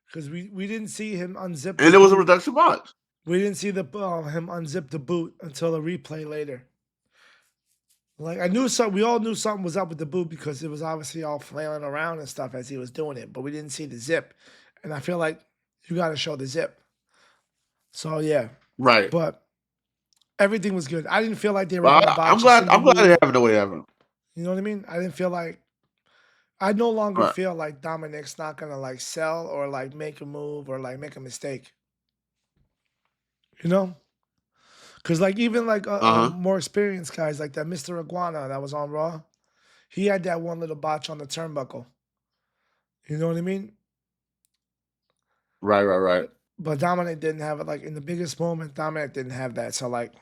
because we didn't see him unzip the And it was a boot. reduction box. We didn't see the him unzip the boot until a replay later. Like I knew something. We all knew something was up with the boot because it was obviously all flailing around and stuff as he was doing it, but we didn't see the zip. And I feel like you got to show the zip. So yeah, Right. but everything was good. I didn't feel like they were But gonna I'm botch a glad. single I'm glad they move. have it the way they have it. You know what I mean? I didn't feel like I no longer Right. feel like Dominic's not gonna like sell or like make a move or like make a mistake. You know? Because like even like Uh huh. more experienced guys like that Mr. Iguana that was on Raw, he had that one little botch on the turnbuckle. You know what I mean? Right. Right. Right. But Dominic didn't have it. Like in the biggest moment, Dominic didn't have that. So like,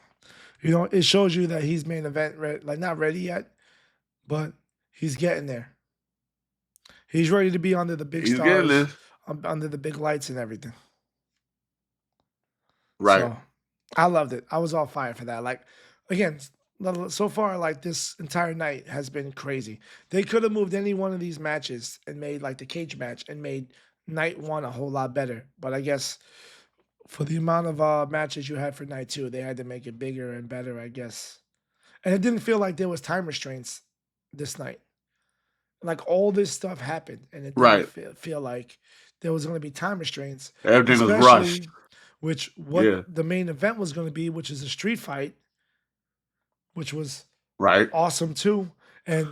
you know, it shows you that he's main event ready, like not ready yet, but he's getting there. He's ready to be under the big He's getting stars, this. under the big lights and everything. Right. So I loved it. I was all fire for that. Like again, so far, like this entire night has been crazy. They could have moved any one of these matches and made like the cage match and made night one a whole lot better. But I guess for the amount of matches you had for night two, they had to make it bigger and better, I guess. And it didn't feel like there was time restraints this night. Like all this stuff happened, and it didn't Right. feel like there was going to be time restraints, Everything was rushed. especially which what Yeah. the main event was going to be, which is a street fight, which was Right. awesome too. And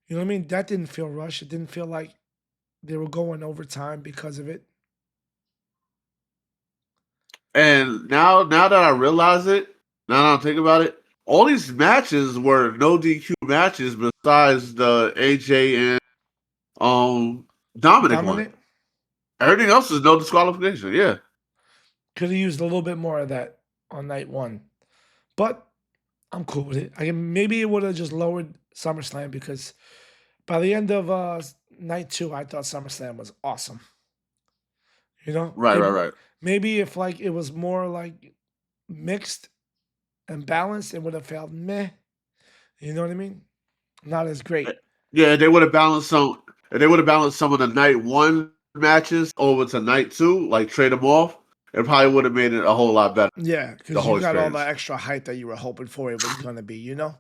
you know what I mean? That didn't feel rushed. It didn't feel like they were going overtime because of it. And now that I realize it, now that I think about it, all these matches were no DQ matches besides the AJ and Dominic one. Dominic Everything else is no disqualification. Yeah. could have used a little bit more of that on night one, but I'm cool with it. Maybe it would have just lowered SummerSlam because by the end of night two, I thought SummerSlam was awesome. You know, Right. Right. Right. maybe if like it was more like mixed and balanced, it would have felt meh. You know what I mean? Not as great. Yeah, they would have balanced some. They would have balanced some of the night one matches over to night two, like trade them off. It probably would have made it a whole lot better. Yeah, The because you whole got all the experience. extra hype that you were hoping for it was gonna be. You know,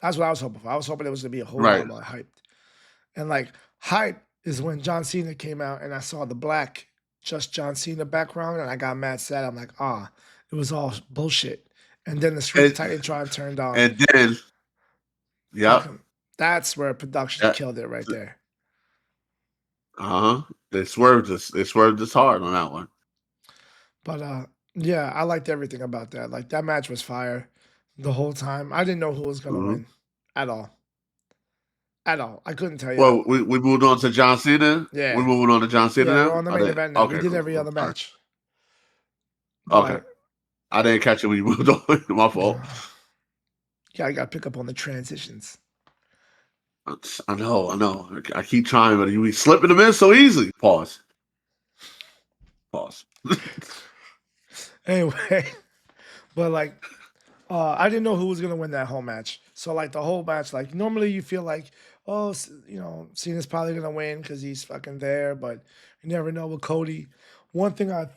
that's what I was hoping for. I was hoping it was gonna be a whole lot Right. more hyped. And like hype is when John Cena came out and I saw the black just John Cena background and I got mad sad. I'm like, it was all bullshit. And then the Street And Titantron turned on. and then, yep. Fucking, that's where production killed it right there. Uh huh. They swerved us. They swerved us hard on that one. But yeah, I liked everything about that. Like that match was fire the whole time. I didn't know who was gonna Mm-hmm. win at all. At all. I couldn't tell you. Well, we moved on to John Cena. Yeah. We're moving on to John Cena Yeah, we're now. on the main event now. We Okay, did cool, every cool. other All right. match. Okay. But I didn't catch it when you moved on. My fault. yeah, I got to pick up on the transitions. I know. I keep trying, but you be slipping them in so easily. Pause. Anyway, but like, I didn't know who was gonna win that whole match. So like the whole match, like normally you feel like, oh, Cena's probably gonna win because he's fucking there, but you never know with Cody. One thing I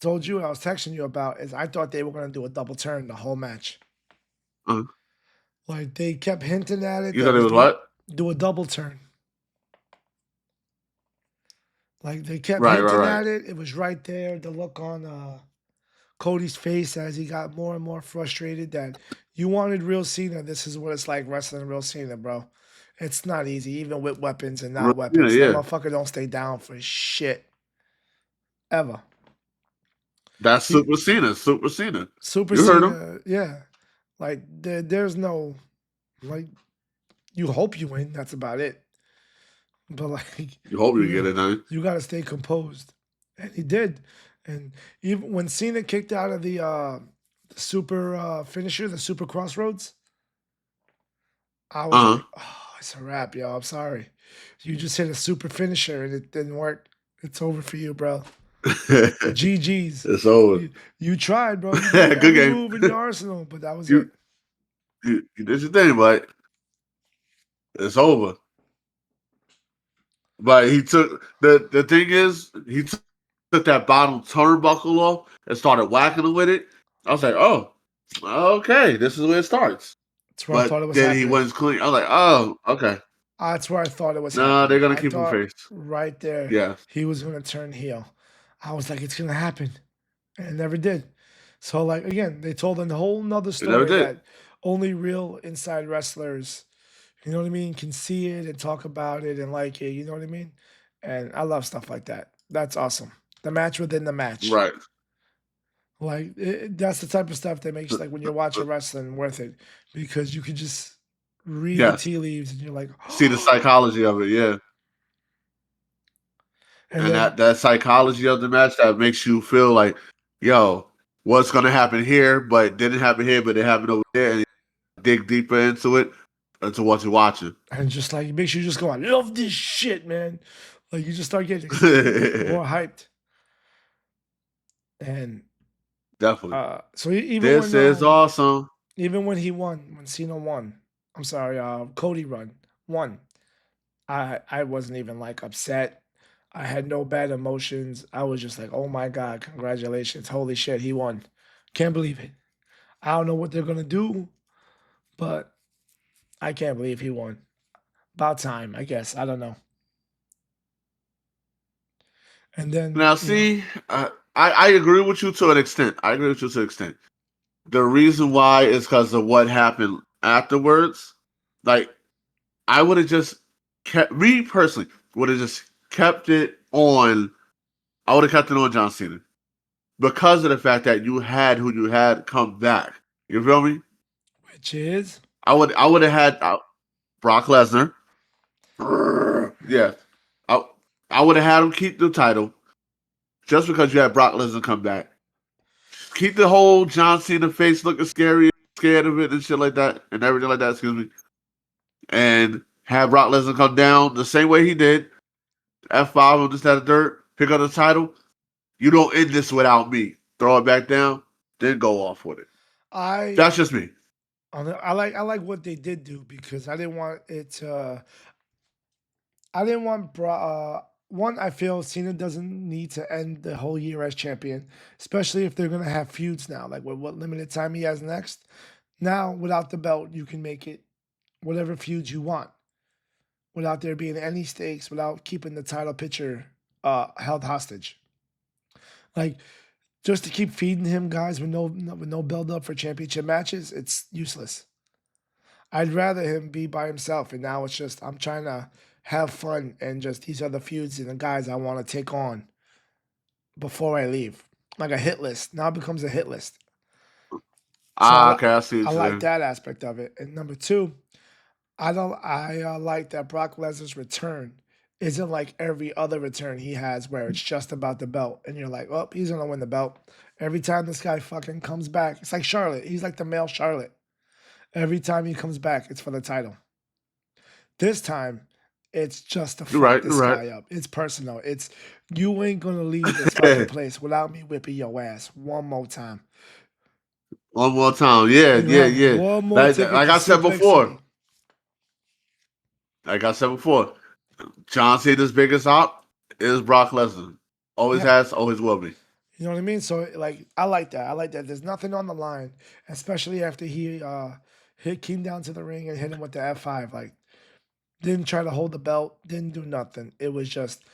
told you, I was texting you about, is I thought they were gonna do a double turn the whole match. Uh, Like they kept hinting at it you that thought it was was what? do a double turn. Like they kept Right, right, hinting right. at it. It was right there. The look on Cody's face as he got more and more frustrated that you wanted real Cena. This is what it's like wrestling real Cena, bro. It's not easy, even with weapons and not Yeah, weapons. That yeah. motherfucker don't stay down for shit ever. That's He, Super Cena. Super Cena. Super You heard him. Cena, yeah. Like there's no like you hope you win. That's about it. But like You hope you get you it, man. you got to stay composed, and he did. And even when Cena kicked out of the super finisher, the super crossroads, I was Uh like, oh, it's a wrap, yo. I'm sorry, you just hit a super finisher and it didn't work. It's over for you, bro. huh. GG's. It's over. You tried, bro. You did Good every game. move in your arsenal, but that was you, it. you did your thing, but it's over. But he took the thing is he took that bottom turnbuckle off and started whacking him with it. I was like, oh, okay, this is where it starts. That's where I thought But it was then he happening. went clean. I was like, oh, okay. That's where I thought it was No, they're happening. gonna I keep him thought face. right there Yeah, he was going to turn heel. I was like, it's going to happen. And it never did. So, like, again, they told a whole nother it never story did. that only real inside wrestlers, you know what I mean, can see it and talk about it and like it. You know what I mean? And I love stuff like that. That's awesome. The match within the match. Right. Like, that's the type of stuff that makes, Uh, like, when you're uh, watching wrestling worth it because you could just read the Yes. tea leaves and you're like, See the psychology of it. Yeah. and And then that psychology of the match that makes you feel like, yo, what's gonna happen here, but didn't happen here, but it happened over there, and you dig deeper into it into what you're watching. and just like it makes you just go, I love this shit, man. Like you just start getting more hyped. And Definitely. so This is awesome. even when he won, when Cena won, I'm sorry, Cody won. I wasn't even like upset. I had no bad emotions. I was just like, oh my God, congratulations. Holy shit, he won. Can't believe it. I don't know what they're gonna do, but I can't believe he won. About time, I guess. I don't know. And then, Now, see, I agree with you to an extent. I agree with you to an extent. The reason why is because of what happened afterwards. Like, I would have just kept, me personally, would have just kept it on. I would have kept it on John Cena because of the fact that you had who you had come back. You feel me? which is I would have had Brock Lesnar. Yeah, I I would have had him keep the title just because you had Brock Lesnar come back. Keep the whole John Cena face looking scary, scared of it and shit like that, and everything like that. Excuse me, and have Brock Lesnar come down the same way he did. F5 on this, that, and third. Pick up the title. You don't end this without me. Throw it back down, then go off with it. I That's just me. I like what they did do because I didn't want it to. I didn't want one. I feel Cena doesn't need to end the whole year as champion, especially if they're gonna have feuds now. Like with what limited time he has next. Now without the belt, you can make it whatever feuds you want without there being any stakes, without keeping the title picture held hostage. Like just to keep feeding him guys with no build up for championship matches, it's useless. I'd rather him be by himself, and now it's just I'm trying to have fun and just these are the feuds and the guys I want to take on before I leave, like a hit list. Now it becomes a hit list. So Okay, I see I what you're like saying. that aspect of it. And number two, I don't I like that Brock Lesnar's return isn't like every other return he has where it's just about the belt and you're like, oh, he's gonna win the belt. Every time this guy fucking comes back, it's like Charlotte. He's like the male Charlotte. Every time he comes back, it's for the title. This time, it's just to You're fuck right. You're this right. guy up. It's personal. It's you ain't gonna leave this fucking place without me whipping your ass one more time. One more time. Yeah, You yeah, have yeah. one more Like, ticket like to I said Suplex before, City. like I said before, John Cena's biggest op is Brock Lesnar. Always Yeah. has, always will be. You know what I mean? So like I like that. I like that. There's nothing on the line, especially after he hit came down to the ring and hit him with the F5. Like didn't try to hold the belt, didn't do nothing. It was just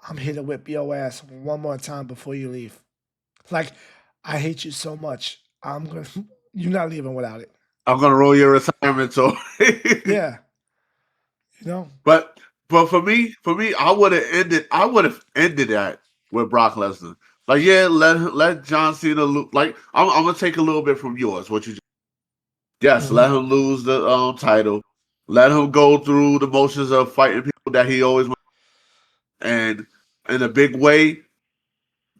I'm here to whip your ass one more time before you leave. Like I hate you so much. I'm gonna you're not leaving without it. I'm gonna roll your retirement, so Yeah. You know? but for me, I would have ended that with Brock Lesnar. Like, yeah, let John Cena lose. Like, I'm gonna take a little bit from yours. What you yes, let Hmm. him lose the title. Let him go through the motions of fighting people that he always wants. And in a big way,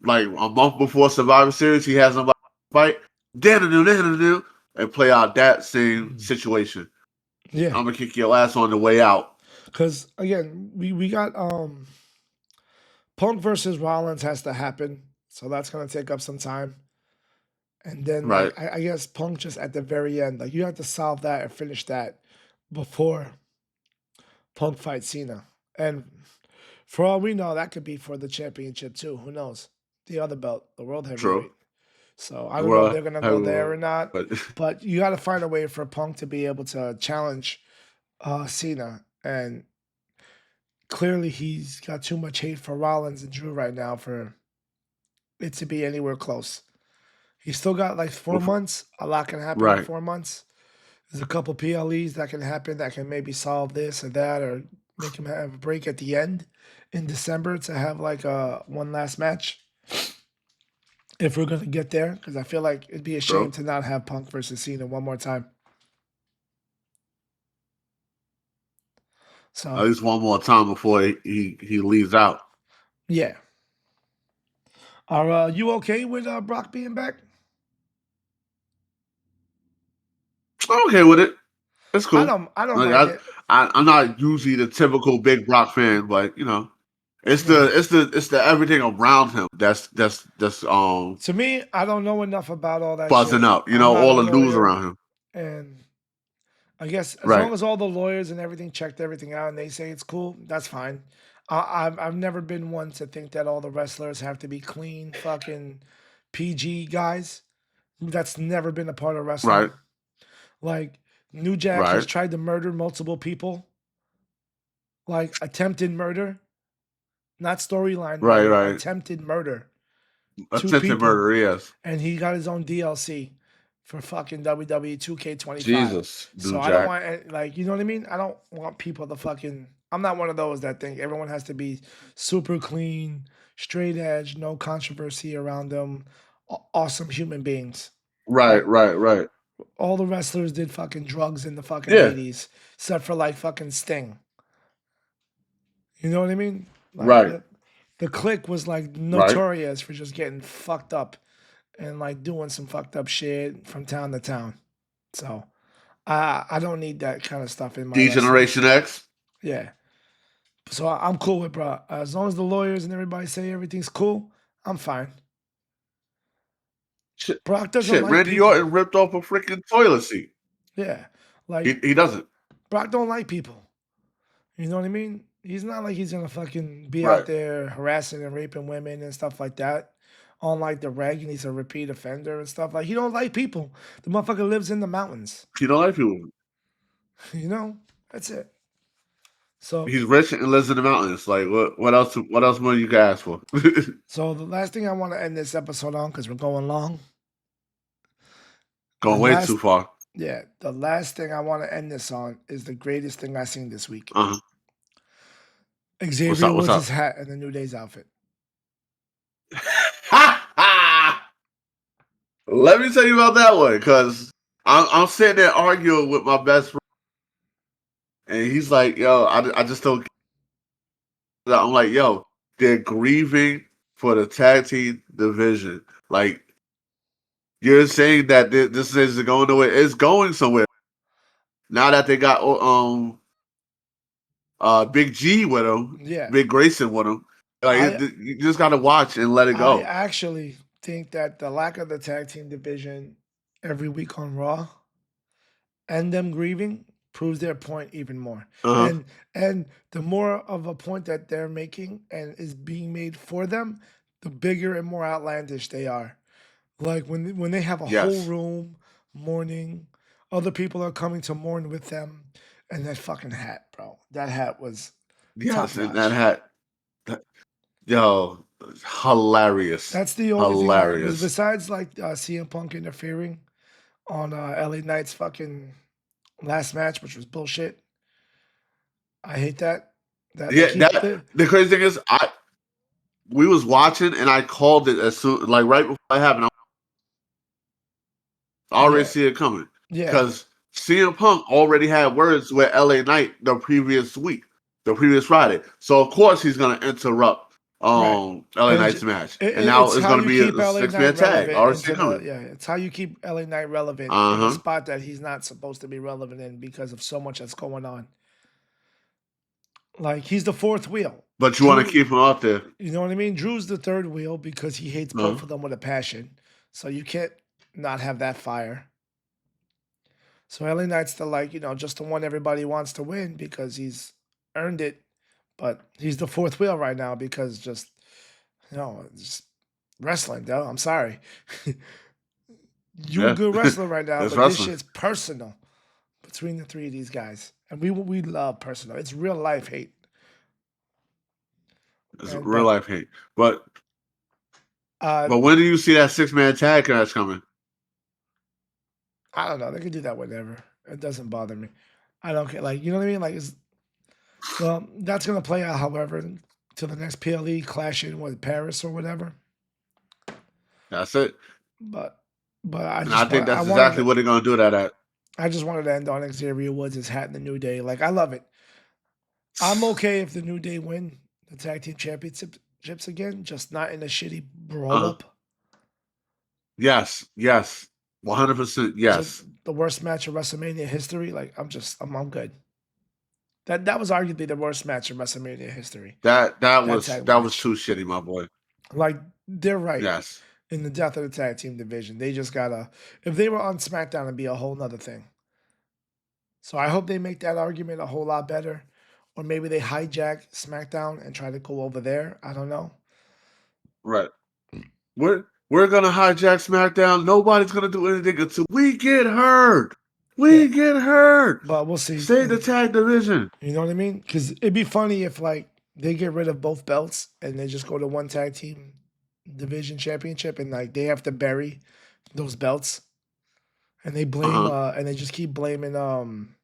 like a month before Survivor Series, he has somebody fight. And play out that same situation. Yeah. I'm gonna kick your ass on the way out. Cause again, we got Punk versus Rollins has to happen. So that's gonna take up some time. And then Right, like I guess Punk just at the very end, like you have to solve that and finish that before Punk fights Cena. And for all we know, that could be for the championship too. Who knows? The other belt, the world true. heavyweight. So I don't know if Well, they're gonna go there or not, but but you got to find a way for Punk to be able to challenge Cena. And clearly, he's got too much hate for Rollins and Drew right now for it to be anywhere close. He's still got like 4 months. A lot can happen in right, 4 months. There's a couple PLEs that can happen that can maybe solve this or that or make him have a break at the end in December to have like a one last match if we're gonna get there. Because I feel like it'd be a shame true. to not have Punk versus Cena one more time. At So least one more time before he leaves out. yeah, are you okay with Brock being back? I'm okay with it. It's cool. I don't Like mind it. I'm not usually the typical big Brock fan, but it's Yeah. the everything around him that's To me, I don't know enough about all that buzzing shit. up. I'm not All a the news lawyer, around him. and I guess as Right, long as all the lawyers and everything checked everything out and they say it's cool, that's fine. I've never been one to think that all the wrestlers have to be clean, fucking PG guys. That's never been a part of wrestling. right, Like New Jack has right, tried to murder multiple people, like attempted murder, not storyline right, murder, right. attempted murder. Two Attempted people, murder, yes. and he got his own DLC for fucking WWE 2K25. Jesus, So New I don't Jack. want like you know what I mean. I don't want people to fucking. I'm not one of those that think everyone has to be super clean, straight edge, no controversy around them, awesome human beings. Right, Like right, right. all the wrestlers did fucking drugs in the fucking Yeah, 80s, except for like fucking Sting. You know what I mean? Like right, the clique was like right. notorious for just getting fucked up and like doing some fucked up shit from town to town. So I don't need that kind of stuff in my D wrestling. Generation X. Yeah. So I'm cool with bro. As long as the lawyers and everybody say everything's cool, I'm fine. Shit, Brock doesn't shit. like Randy people. Orton ripped off a freaking toilet seat. Yeah. He Like he doesn't. Brock don't like people. You know what I mean? He's not like he's gonna fucking be out Right. there harassing and raping women and stuff like that. On like the reg and he's a repeat offender and stuff. Like he don't like people. The motherfucker lives in the mountains. He don't like people. You know? That's it. So He's rich and lives in the mountains. Like what else? What else more you can ask for? so the last thing I want to end this episode on, because we're going long. The Going way too last far. yeah, the last thing I want to end this on is the greatest thing I seen this week. Uh huh. What's Xavier up? What's Woods' up? hat in the New Day's outfit. Let me tell you about that one because I'm sitting there arguing with my best friend, and he's like, "Yo, I just don't." I'm like, "Yo, they're grieving for the tag team division. Like, you're saying that this is going nowhere. It's going somewhere now that they got Big G with him, Yeah. Big Grayson with him. Like, I you just got to watch and let it I go. actually think that the lack of the tag team division every week on Raw and them grieving proves their point even more. Uh-huh. And the more of a point that they're making and is being made for them, the bigger and more outlandish they are. Like when they have a whole Yes. room mourning, other people are coming to mourn with them, and that fucking hat, bro. That hat was top Yes, and that notch. hat, that, yo, hilarious. That's the only thing Hilarious. besides like CM Punk interfering on LA Knight's fucking last match, which was bullshit. I hate that. That they Yeah, keep the crazy thing is we was watching and I called it as soon like right before it happened. I already yeah, see it coming. yeah, Because CM Punk already had words with LA Knight the previous week, the previous Friday. So of course he's gonna interrupt right. LA And Knight's match. And now it's it's how gonna you be keep a LA six-man Knight tag. I relevant already see into it coming. it's how you keep LA Knight relevant in a Uh-huh. spot that he's not supposed to be relevant in because of so much that's going on. Like he's the fourth wheel. But you want to Drew, keep him out there. you know what I mean? Drew's the third wheel because he hates both Uh-huh. of them with a passion. So you can't not have that fire. So LA Knight's the just the one everybody wants to win because he's earned it. But he's the fourth wheel right now because just wrestling, though. I'm sorry. You a Yeah. good wrestler right now, It's but this wrestling. shit's personal between the three of these guys. And we love personal. It's real life hate. It's And real life hate. But uh when do you see that six-man tag match coming? I don't know. They can do that whenever. It doesn't bother me. I don't care. Like, you know what I mean? Like, that's gonna play out, however, to the next PLE clashing with Paris or whatever. That's it. But And I think that's exactly what they're gonna do that at. I just wanted to end on Xavier Woods' hat in the New Day. Like, I love it. I'm okay if the New Day win the tag team championships again, just not in a shitty brawl up. Yes, 100%. Yes, the worst match of WrestleMania history. Like, I'm good. That was arguably the worst match in WrestleMania history. that tag was match. too shitty, my boy. Like, they're right. Yes, In the death of the tag team division, they just gotta. If they were on SmackDown, it'd be a whole nother thing. So I hope they make that argument a whole lot better, or maybe they hijack SmackDown and try to go over there. I don't know. right. We're gonna hijack SmackDown. Nobody's gonna do anything until we get hurt. We get hurt. But we'll see. Save the tag division. You know what I mean? Because it'd be funny if like they get rid of both belts and they just go to one tag team division championship and like they have to bury those belts and they blame and they just keep blaming Adam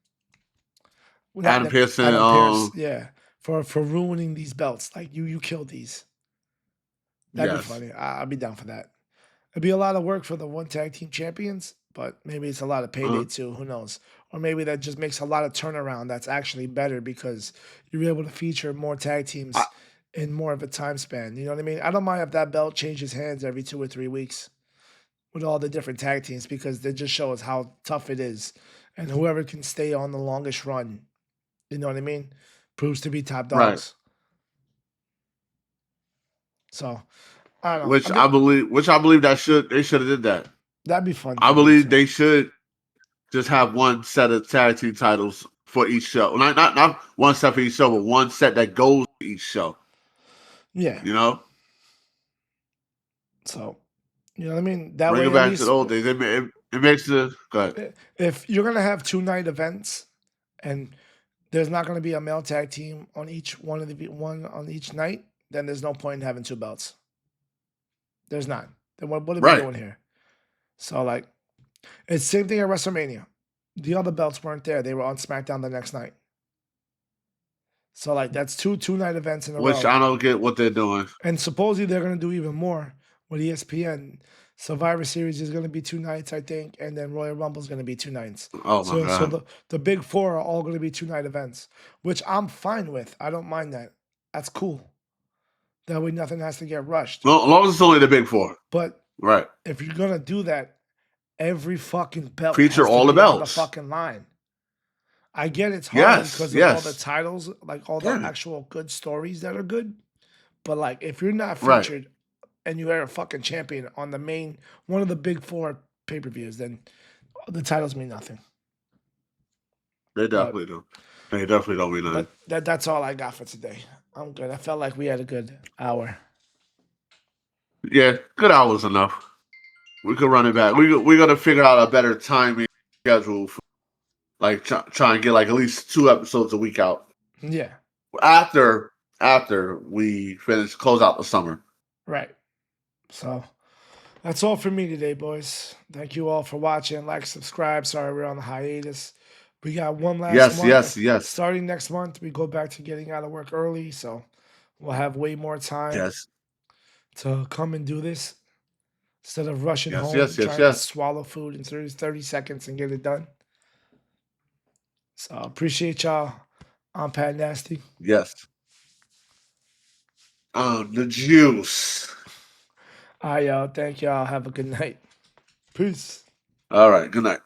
Pearson. Adam Pearce, yeah, for ruining these belts. Like you killed these. That'd be funny. I'd be down for that. It'd be a lot of work for the one tag team champions, but maybe it's a lot of payday too. Who knows? Or maybe that just makes a lot of turnaround that's actually better because you're able to feature more tag teams in more of a time span. You know what I mean? I don't mind if that belt changes hands every 2 or 3 weeks with all the different tag teams because it just shows how tough it is. And whoever can stay on the longest run, you know what I mean, proves to be top dogs. Right. So I don't know. Which I believe they should have did that. That'd be fun. I believe they should just have one set of tag team titles for each show. Not one set for each show, but one set that goes to each show. Yeah. You know? So, you know what I mean? That Bring way, it back to the old days. It makes the go ahead. If you're gonna have 2-night events and there's not gonna be a male tag team on each one on each night, then there's no point in having 2 belts. There's not. Then what are we doing here? So like, it's same thing at WrestleMania. The other belts weren't there; they were on SmackDown the next night. So like, that's 2-night events in a row. Which I don't get what they're doing. And supposedly they're gonna do even more with ESPN. Survivor Series is going to be 2 nights, I think, and then Royal Rumble is going to be 2 nights. Oh my God. So the big 4 are all going to be 2-night events, which I'm fine with. I don't mind that. That's cool. That way nothing has to get rushed. Well, as long as it's only the big 4. But right, if you're going to do that, every fucking belt feature all the belts on the fucking line. I get it's hard because of all the titles, like all the actual good stories that are good. But like, if you're not featured and you are a fucking champion on the main, one of the big 4 pay-per-views, then the titles mean nothing. They definitely do. They definitely don't mean nothing. But that's all I got for today. I'm good. I felt like we had a good hour. Yeah, good hour's enough. We could run it back. We're gonna figure out a better timing schedule for like try and get like at least 2 episodes a week out. Yeah. After we close out the summer. Right. So that's all for me today, boys. Thank you all for watching. Like, subscribe. Sorry we're on the hiatus. We got one last month. Yes. Starting next month, we go back to getting out of work early, so we'll have way more time to come and do this instead of rushing home trying to swallow food in 30 seconds and get it done. So appreciate y'all. I'm Pat Nasty. Yes. The juice. All right, y'all. Thank y'all. Have a good night. Peace. All right. Good night.